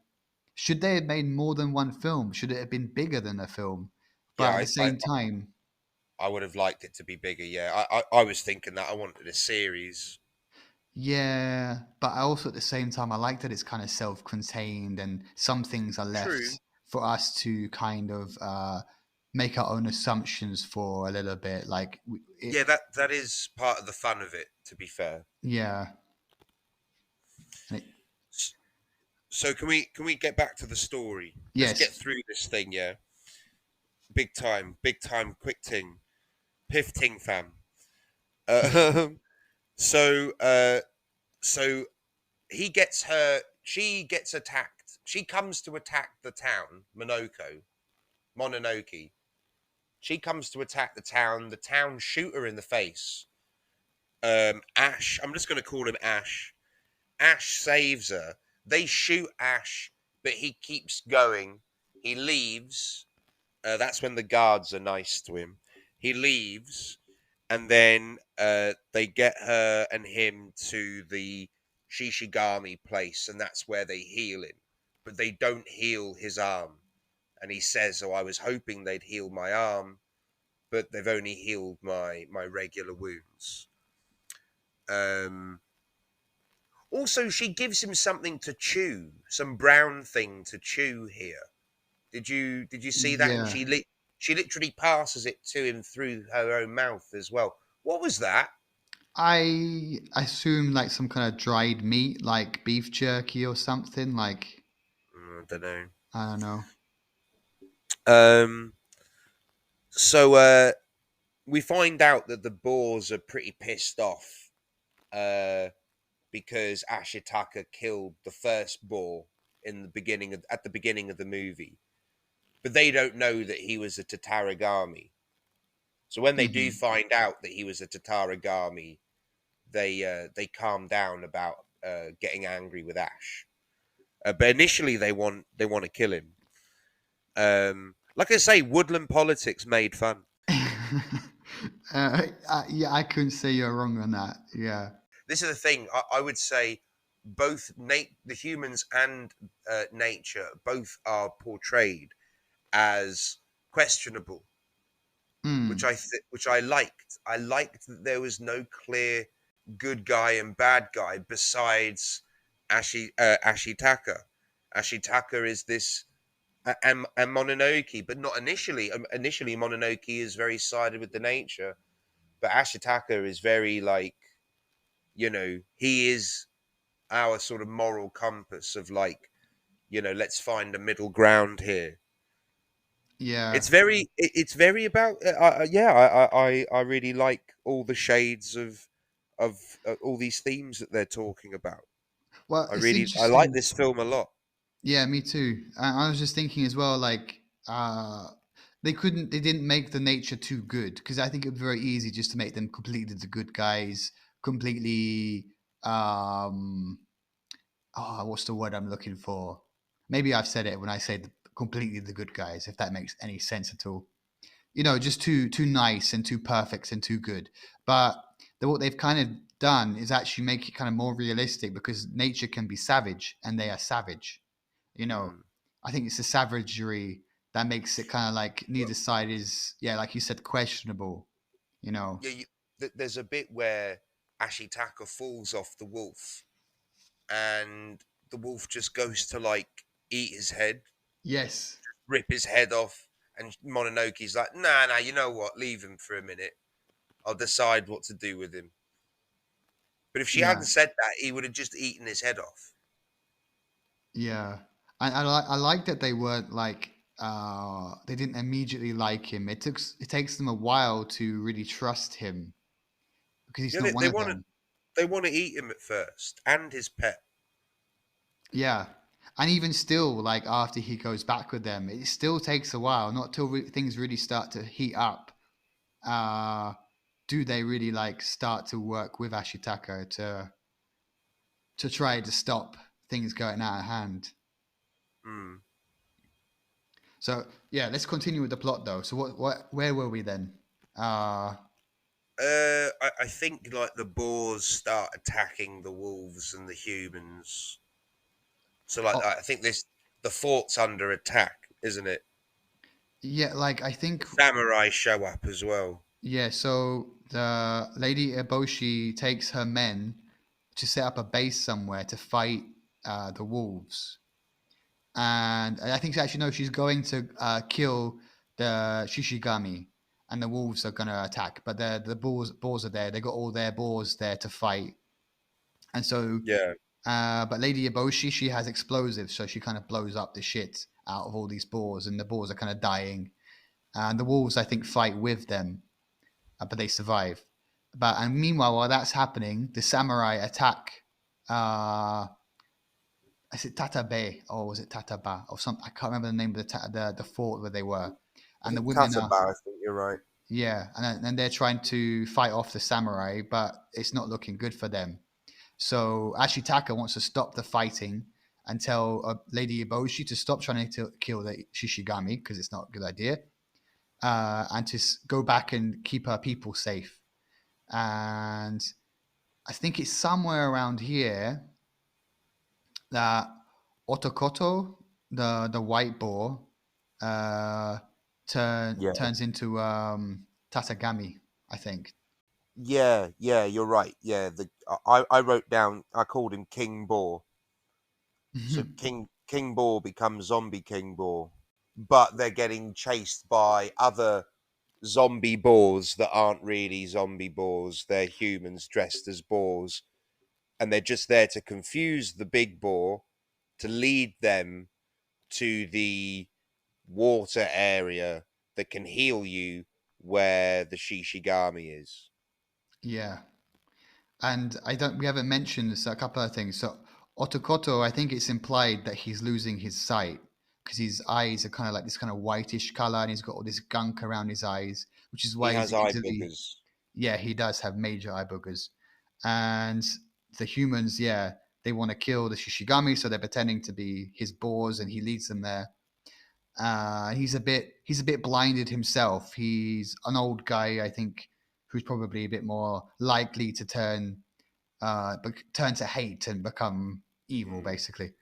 C: should they have made more than one film? Should it have been bigger than a film?
B: Yeah,
C: But at the same time,
B: I would have liked it to be bigger. Yeah, I was thinking that I wanted a series.
C: yeah. But I also at the same time I like that it's kind of self-contained and some things are
B: True.
C: left for us to kind of make our own assumptions for a little bit. Like
B: Yeah, that is part of the fun of it, to be fair.
C: yeah, and
B: S- So can we get back to the story? Let's get
C: yes,
B: through this thing, yeah. Big time, quick ting, piff ting fam. Um, so so he gets her. She gets attacked. She comes to attack the town, Mononoke. She comes to attack the town. The town shoot her in the face. Ash. I'm just going to call him Ash. Ash saves her. They shoot Ash, but he keeps going. He leaves. That's when the guards are nice to him. He leaves, and then they get her and him to the Shishigami place, and that's where they heal him. But they don't heal his arm. And he says, "Oh, I was hoping they'd heal my arm, but they've only healed my regular wounds." Um, Also, she gives him something to chew, some brown thing to chew here. Did you see that? And
C: yeah.
B: she literally passes it to him through her own mouth as well. What was that?
C: I assume like some kind of dried meat, like beef jerky or something. Like
B: I don't know.
C: I don't know.
B: Um. So we find out that the boars are pretty pissed off. Because Ashitaka killed the first boar at the beginning of the movie, but they don't know that he was a Tatarigami. So when they do
C: Hmm.
B: find out that he was a Tatarigami, they calm down about getting angry with Ash. But initially they want to kill him. Like I say, woodland politics made fun.
C: Yeah, I couldn't say you're wrong on that. Yeah,
B: this is the thing. I would say both the humans and nature both are portrayed as questionable, which
C: Mm.
B: which I liked. I liked that there was no clear good guy and bad guy besides Ashitaka. Ashitaka is this and Mononoke, but not initially. Initially, Mononoke is very sided with the nature, but Ashitaka is very like, he is our sort of moral compass of like, let's find a middle ground here.
C: Yeah.
B: It's very about yeah. I really like all the shades of all these themes that they're talking about.
C: Well, it's
B: I like
C: interesting.
B: this film a lot.
C: Yeah, me too. I was just thinking as well, like, they didn't make the nature too good because I think it'd be very easy just to make them completely the good guys, completely, um, what's the word I'm looking for? Maybe I've said it when I say completely the good guys, if that makes any sense at all. Just too nice and too perfect and too good. But what they've kind of done is actually make it kind of more realistic because nature can be savage and they are savage. you know
B: Mm.
C: I think it's the savagery that makes it kind of like
B: Well,
C: neither side is, yeah, like you said, questionable you know
B: yeah, there's a bit where Ashitaka falls off the wolf, and the wolf just goes to like eat his head,
C: yes.
B: rip his head off, and Mononoke's like, nah, nah, you know what? Leave him for a minute. I'll decide what to do with him. But if she
C: Yeah,
B: hadn't said that, he would have just eaten his head off.
C: yeah. I like that they weren't like, they didn't immediately like him. It takes them a while to really trust him because he's
B: Yeah,
C: not one
B: they
C: of
B: want to
C: them.
B: they want to eat him at first, and his pet.
C: Yeah. And even still, like after he goes back with them, it still takes a while, not till things really start to heat up. Uh, do they really like start to work with Ashitaka to try to stop things going out of hand?
B: Mm.
C: So yeah, let's continue with the plot though. So where were we then? Uh,
B: I think like the boars start attacking the wolves and the humans. So like
C: oh,
B: I think the fort's under attack, isn't it?
C: yeah, like I
B: The
C: think,
B: samurai show up as well.
C: yeah. So the Lady Eboshi takes her men to set up a base somewhere to fight the wolves. And I think actually no, she's going to kill the Shishigami, and the wolves are going to attack. But the boars are there. They got all their boars there to fight, and so.
B: Yeah,
C: But Lady Eboshi, she has explosives, so she kind of blows up the shit out of all these boars, and the boars are kind of dying. And the wolves, I think, fight with them, but they survive. And meanwhile, while that's happening, the samurai attack. Uh, is it Tatabe or was it Tataba or something? I can't remember the name of the fort where they were.
B: I
C: And the
B: think
C: women are,
B: Tataba. I think you're right.
C: yeah, and they're trying to fight off the samurai, but it's not looking good for them. So Ashitaka wants to stop the fighting and tell Lady Eboshi to stop trying to kill the Shishigami because it's not a good idea, and to go back and keep her people safe. And I think it's somewhere around here that Otokoto, the white boar, uh,
B: Yeah,
C: turns into Tatagami, I think.
B: yeah, you're right. Yeah, I wrote down. I called him King Boar. So King Boar becomes Zombie King Boar, but they're getting chased by other zombie boars that aren't really zombie boars. They're humans dressed as boars, and they're just there to confuse the big boar to lead them to the water area that can heal you where the Shishigami is.
C: Yeah. And we haven't mentioned a couple of things. So Otokoto, I think it's implied that he's losing his sight because his eyes are kind of like this kind of whitish color, and he's got all this gunk around his eyes, which is
B: He
C: why he's
B: has eye
C: easily,
B: boogers.
C: yeah, he does have major eye boogers. And the humans, yeah, they want to kill the Shishigami, so they're pretending to be his boars, and he leads them there. He's a bit blinded himself. He's an old guy, I think, who's probably a bit more likely to turn turn to hate and become evil,
B: Mm.
C: basically.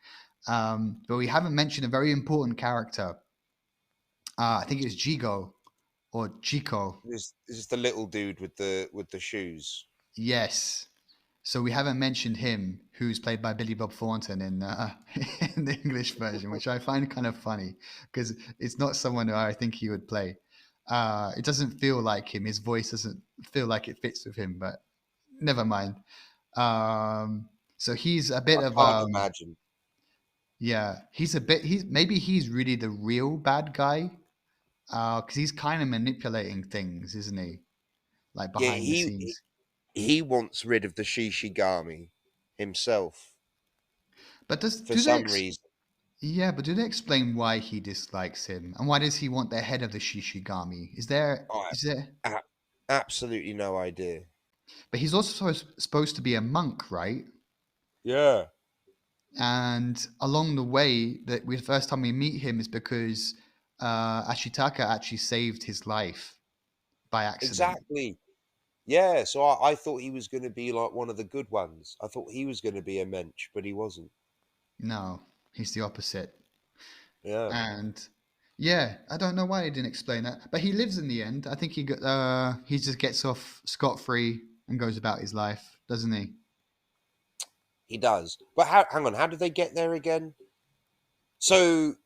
C: But we haven't mentioned a very important character. I think it's Jigo or Chico.
B: This is the little dude with the shoes.
C: Yes. So we haven't mentioned him, who's played by Billy Bob Thornton in in the English version, which I find kind of funny because it's not someone who I think he would play. It doesn't feel like him. His voice doesn't feel like it fits with him. But never mind. So he's a bit
B: I
C: of
B: can't imagine.
C: yeah. He's a bit. He's really the real bad guy because he's kind of manipulating things, isn't he? Like
B: Yeah,
C: behind the scenes.
B: he wants rid of the Shishigami himself
C: But
B: for some reason.
C: yeah, but do they explain why he dislikes him and why does he want the head of the Shishigami?
B: I
C: Is there?
B: have absolutely no idea.
C: But he's also supposed to be a monk, right?
B: Yeah,
C: And along the way, the first time we meet him is because Ashitaka actually saved his life by accident.
B: exactly. Yeah, so I thought he was going to be like one of the good ones. I thought he was going to be a mensch, but he wasn't.
C: No, he's the opposite.
B: Yeah,
C: And yeah, I don't know why he didn't explain that, but he lives in the end. I think he just gets off scot free and goes about his life, doesn't he?
B: he does. But hang on, how did they get there again? So,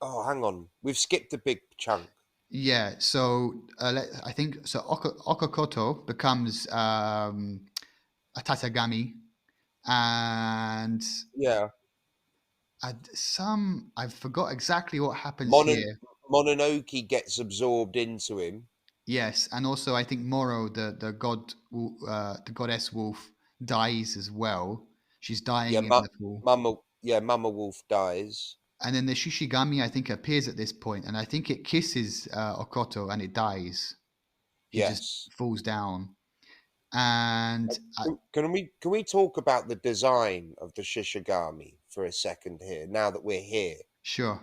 B: oh, hang on, we've skipped a big chunk.
C: Yeah. So I think so. Okakoto becomes a Tatagami, and
B: Yeah,
C: I forgot exactly what happens
B: Monon
C: here.
B: Mononoke gets absorbed into him.
C: Yes, and also I think Moro, the goddess wolf, dies as well. She's
B: Yeah,
C: dying in the pool.
B: Mama Wolf dies.
C: And then the Shishigami, I think, appears at this point, and I think it kisses Okoto and it dies. He just
B: Yes.
C: falls down. And
B: Can we talk about the design of the Shishigami for a second here? Now that we're here,
C: sure,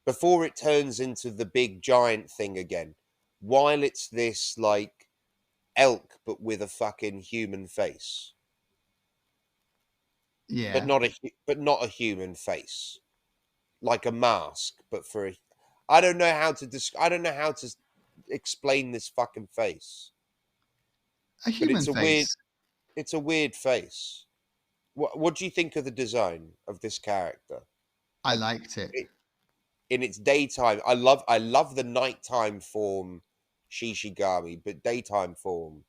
B: before it turns into the big giant thing again, while it's this like elk but with a fucking human face,
C: yeah,
B: but not a human face, like a mask, but for a. I don't know how to I don't know how to explain this fucking face,
C: a
B: but
C: human face.
B: it's a weird face. What do you think of the design of this character?
C: I
B: Like
C: liked it.
B: it, in its daytime, I love the nighttime form Shishigami, but daytime form,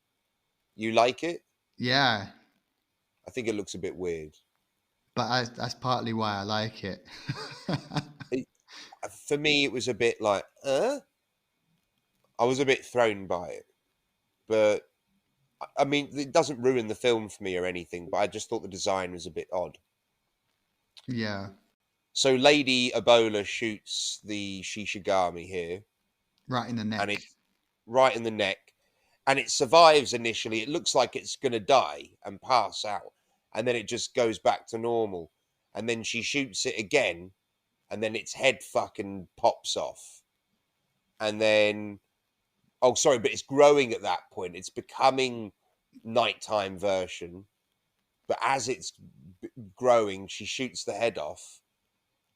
B: you like it?
C: Yeah,
B: I think it looks a bit weird.
C: but that's partly why I like it.
B: It, for me, it was a bit like, I was a bit thrown by it, but I mean, it doesn't ruin the film for me or anything. But I just thought the design was a bit odd.
C: yeah,
B: So Lady Ebola shoots the Shishigami here,
C: right in the
B: and
C: neck.
B: it's right in the neck, and it survives initially. It looks like it's going to die and pass out, and then it just goes back to normal. And then she shoots it again, and then its head fucking pops off. And then, oh, sorry, but it's growing at that point. It's becoming nighttime version. But as it's growing, she shoots the head off,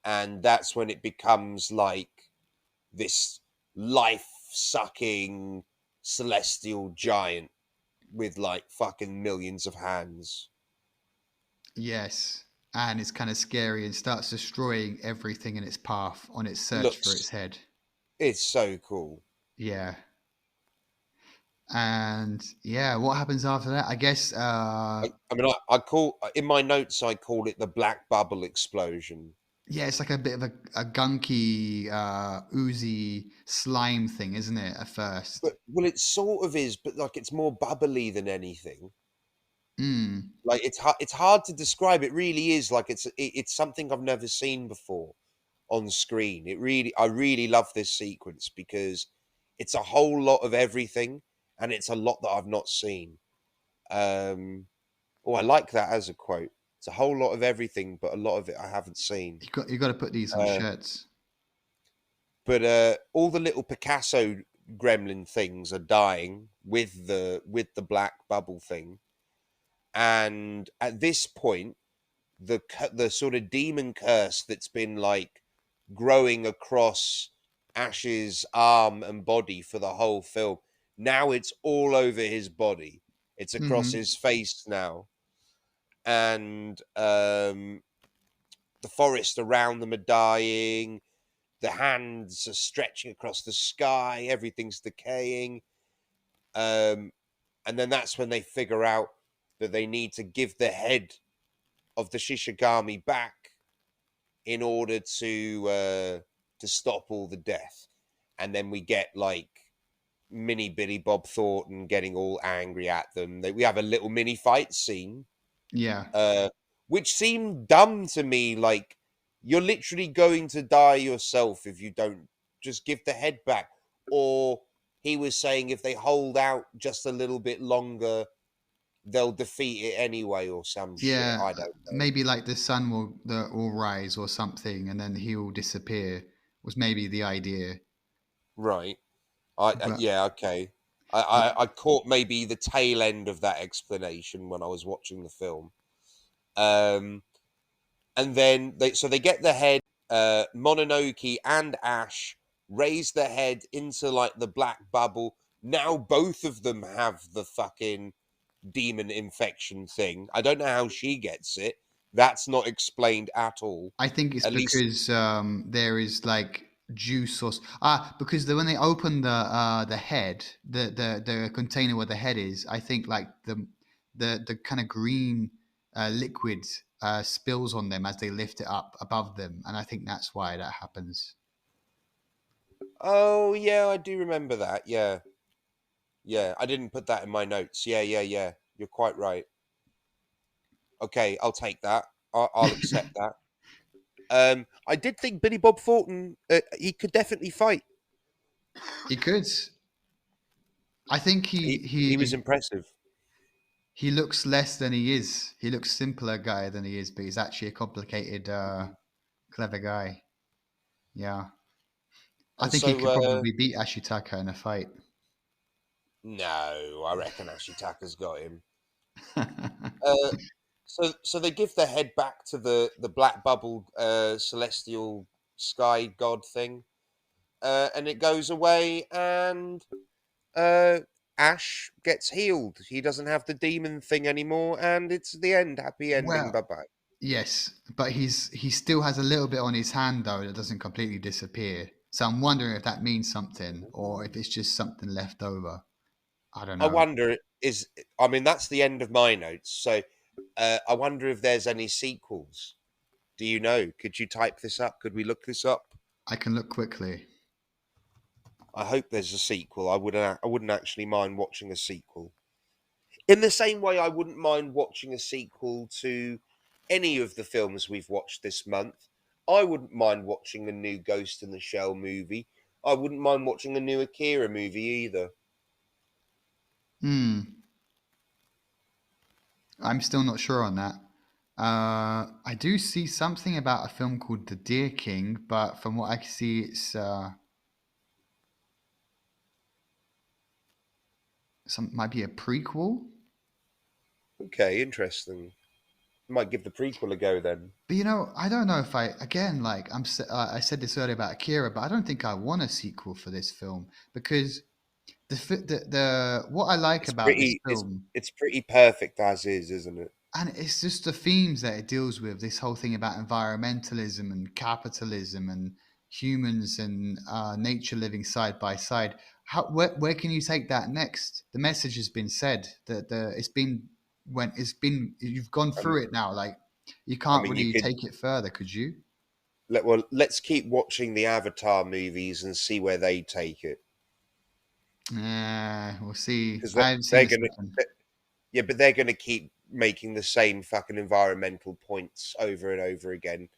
B: and that's when it becomes like this life sucking celestial giant with like fucking millions of hands.
C: Yes, and it's kind of scary and starts destroying everything in its path on its search for its
B: Looks,
C: head.
B: it's so cool.
C: Yeah, and yeah, what happens after that? I guess.
B: I mean, I call in my notes, I call it the black bubble explosion.
C: Yeah, it's like a bit of a gunky, oozy slime thing, isn't it? At first.
B: But well, it sort of is, but like it's more bubbly than anything.
C: Mm.
B: Like it's hard to describe. It really is like it's something I've never seen before on screen. I really love this sequence because it's a whole lot of everything, and it's a lot that I've not seen. Um, oh, I like that as a quote. It's a whole lot of everything, but a lot of it I haven't seen.
C: You got to put these on
B: Uh,
C: shirts.
B: but all the little Picasso gremlin things are dying with the black bubble thing, And at this point, the sort of demon curse that's been like growing across Ash's arm and body for the whole film, now it's all over his body. It's across
C: Hmm.
B: his face now, and the forest around them are dying. The hands are stretching across the sky. Everything's decaying. Um, and then that's when they figure out that they need to give the head of the Shishigami back in order to stop all the death. And then we get like mini Billy Bob Thornton getting all angry at them. We have a little mini fight scene,
C: Yeah.
B: uh, which seemed dumb to me. Like, you're literally going to die yourself if you don't just give the head back. Or he was saying if they hold out just a little bit longer, they'll defeat it anyway, or some shit.
C: Yeah.
B: I don't know.
C: Maybe like the sun will rise or something, and then he will disappear. Was maybe the idea,
B: Right.
C: but
B: Yeah, okay. I caught maybe the tail end of that explanation when I was watching the film. Um, and then they get the head. Mononoke and Ash raise the head into like the black bubble. Now both of them have the fucking demon infection thing. I don't know how she gets it. That's not explained at all.
C: I think it's
B: At least,
C: because there is like juice or because when they open the head, the container where the head is, I think like the kind of green liquid spills on them as they lift it up above them, and I think that's why that happens.
B: oh yeah, I do remember that. Yeah, yeah. I didn't put that in my notes. Yeah, yeah, yeah. You're quite right. Okay, I'll take that. I'll accept that. I did think Billy Bob Thornton, he could definitely fight.
C: He could. I think
B: He was impressive.
C: he looks less than he is. He looks simpler guy than he is, but he's actually a complicated,
B: Mhm.
C: clever guy. Yeah. I
B: And
C: think he
B: so,
C: could probably beat Ashitaka in a fight.
B: no, I reckon Ashitaka's got him. Uh, so they give the head back to the black bubble celestial sky god thing, and it goes away, and uh, Ash gets healed. He doesn't have the demon thing anymore, and it's the end. Happy ending.
C: Well,
B: Bye bye.
C: yes, but he still has a little bit on his hand though that doesn't completely disappear. So I'm wondering if that means something or if it's just something left over. I don't
B: I
C: know.
B: wonder is I mean that's the end of my notes. So I wonder if there's any sequels. Do you know? Could you type this up? Could we look this up?
C: I can look quickly.
B: I hope there's a sequel. I wouldn't actually mind watching a sequel. In the same way, I wouldn't mind watching a sequel to any of the films we've watched this month. I wouldn't mind watching a new Ghost in the Shell movie. I wouldn't mind watching a new Akira movie either.
C: Hmm. I'm still not sure on that. I do see something about a film called The Deer King, but from what I can see, it's some might be a prequel.
B: Okay, interesting. Might give the prequel a go then.
C: But I don't know if I again like I said this earlier about Akira, but I don't think I want a sequel for this film because the what I like
B: It's
C: about this
B: pretty. It's
C: film,
B: it's pretty perfect as is, isn't it?
C: and it's just the themes that it deals with, this whole thing about environmentalism and capitalism and humans and nature living side by side. Where can you take that next? The message has been said that it's been you've gone
B: Um,
C: through it now. Like you
B: I
C: can't
B: mean, you
C: really
B: could
C: take it further, could you?
B: let's keep watching the Avatar movies and see where they take it,
C: We'll see.
B: because
C: I haven't seen
B: they're
C: the
B: gonna,
C: second.
B: yeah, but they're gonna keep making the same fucking environmental points over and over again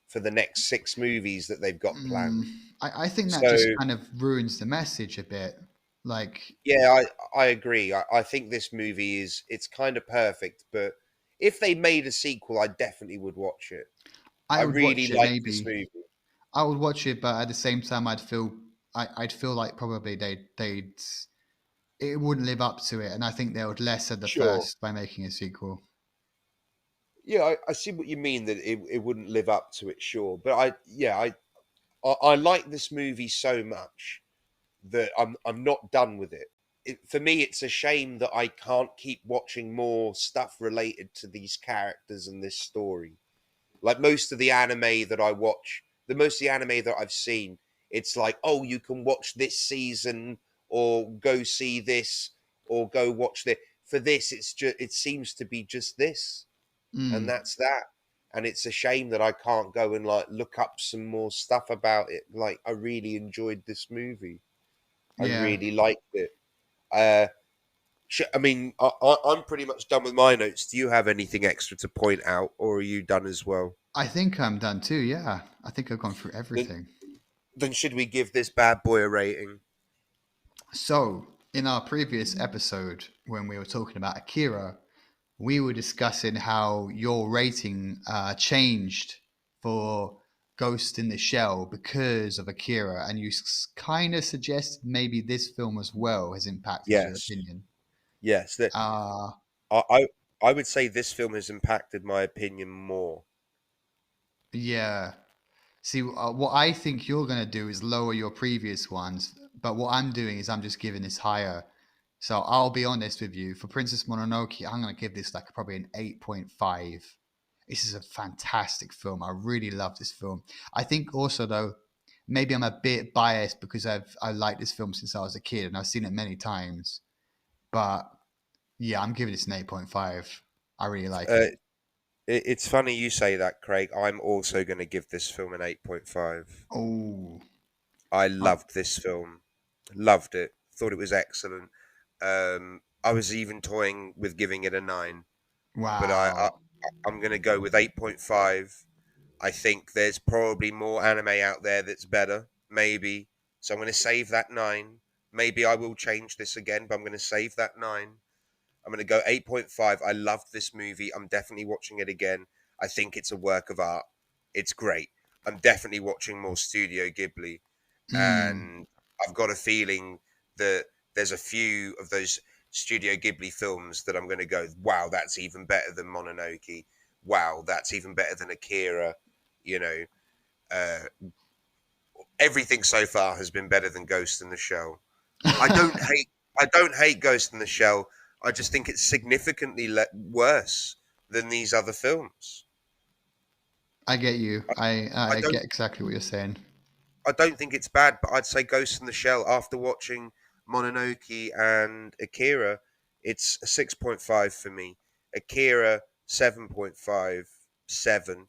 B: for the next six movies that they've got
C: Mm,
B: planned.
C: I think that just
B: So
C: kind of ruins the message a bit. Like,
B: yeah, I agree. I think this movie it's kind of perfect, but if they made a sequel, I definitely would watch it.
C: I
B: I
C: would
B: really
C: watch it
B: like this
C: maybe.
B: movie.
C: I would watch it, but at the same time, I'd feel like probably they'd it wouldn't live up to it, and I think they would lesser the
B: Sure.
C: first by making a sequel.
B: Yeah, I see what you mean that it wouldn't live up to it, sure. But I like this movie so much that I'm not done with it. For me, it's a shame that I can't keep watching more stuff related to these characters and this story. Like most of the anime that I watch, most of the anime that I've seen, it's like, oh, you can watch this season or go see this or go watch this. For this, it seems to be just this and
C: Mm,
B: that's that. And it's a shame that I can't go and like look up some more stuff about it. Like I really enjoyed this movie. I
C: yeah,
B: really liked it. Uh, I mean, I'm pretty much done with my notes. Do you have anything extra to point out, or are you done as well?
C: I think I'm done too. Yeah, I think I've gone through
B: Then,
C: everything.
B: then should we give this bad boy a rating?
C: So, in our previous episode, when we were talking about Akira, we were discussing how your rating changed for Ghost in the Shell because of Akira, and you kind of suggested maybe this film as well has impacted your
B: Yes,
C: opinion.
B: yes.
C: Uh,
B: I, I I would say this film has impacted my opinion more.
C: yeah. See, what I think you're going to do is lower your previous ones, but what I'm doing is I'm just giving this higher. So I'll be honest with you. For Princess Mononoke, I'm going to give this like probably an 8.5. This is a fantastic film. I really love this film. I think also though, maybe I'm a bit biased because I liked this film since I was a kid and I've seen it many times. But yeah, I'm giving this an 8.5. I really like
B: Uh,
C: it.
B: it's funny you say that, Craig. I'm also going to give this film an 8.5.
C: Oh,
B: I
C: um,
B: loved this film. Loved it. Thought it was excellent. I was even toying with giving it a 9, but
C: wow.
B: I'm going to go with 8.5. I think there's probably more anime out there that's better, maybe. So I'm going to save that 9. Maybe I will change this again, but I'm going to save that 9. I'm going to go 8.5. I loved this movie. I'm definitely watching it again. I think it's a work of art. It's great. I'm definitely watching more Studio Ghibli.
C: Mm.
B: And I've got a feeling that there's a few of those Studio Ghibli films that I'm going to go, wow, that's even better than Mononoke. Wow, that's even better than Akira. You know, uh, everything so far has been better than Ghost in the Shell. I don't hate. I don't hate Ghost in the Shell. I just think it's significantly worse than these other films.
C: I get you.
B: I,
C: I
B: I
C: I
B: don't.
C: get exactly what you're saying.
B: I don't think it's bad, but I'd say Ghost in the Shell after watching Mononoke and Akira, it's a 6.5 for me. Akira 7.5, 7.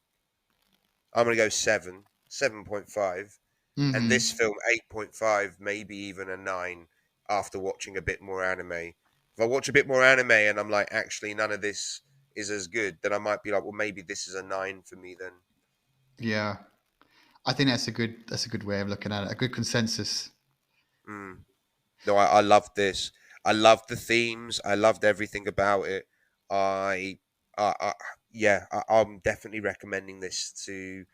B: I'm gonna go 7, 7.5, and
C: Hmm.
B: this film 8.5, maybe even a 9 after watching a bit more anime. If I watch a bit more anime and I'm like, actually, none of this is as good, then I might be like, well, maybe this is a 9 for me then.
C: Yeah, I think that's a good way of looking at it. A good consensus.
B: Mm. No, I loved this. I loved the themes. I loved everything about it. I, I yeah, I'm definitely recommending this to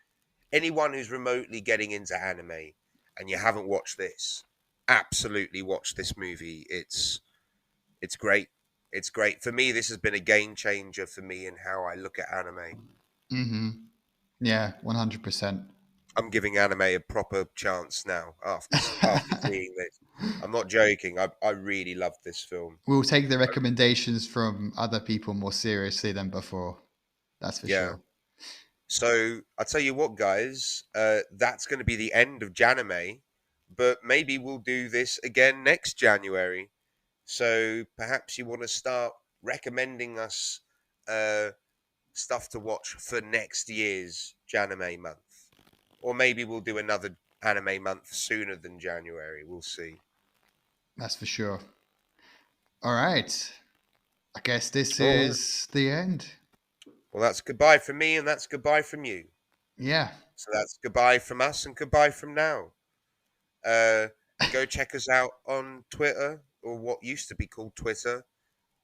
B: anyone who's remotely getting into anime and you haven't watched this. Absolutely watch this movie. It's great. It's great. For me, this has been a game changer for me in how I look at anime.
C: Hmm. Yeah, 100%.
B: I'm giving anime a proper chance now after seeing this. I'm not joking. I really love this film.
C: We'll take the recommendations from other people more seriously than before. That's for
B: Yeah.
C: sure.
B: So I tell you what, guys, that's going to be the end of Janime, but maybe we'll do this again next January. So perhaps you want to start recommending us uh, stuff to watch for next year's Janime month, or maybe we'll do another anime month sooner than January. We'll see.
C: That's for sure. All right. I guess this
B: All right.
C: is the end.
B: Well, that's goodbye from me, and that's goodbye from you.
C: Yeah.
B: So that's goodbye from us, and goodbye from now. Uh, Go check us out on Twitter, or what used to be called Twitter,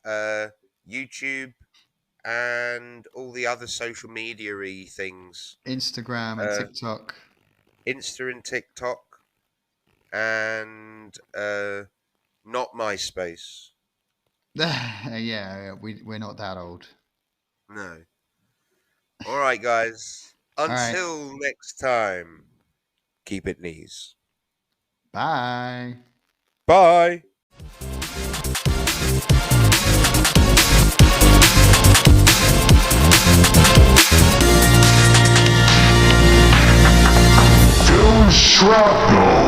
B: uh, YouTube, and all the other social media things.
C: Instagram and
B: Uh,
C: TikTok.
B: Insta and TikTok, and Not MySpace.
C: Yeah, we're not that old.
B: No. All right, guys.
C: All right.
B: Until next time, keep it knees.
C: Bye.
B: Bye.
A: Film Shrapnel.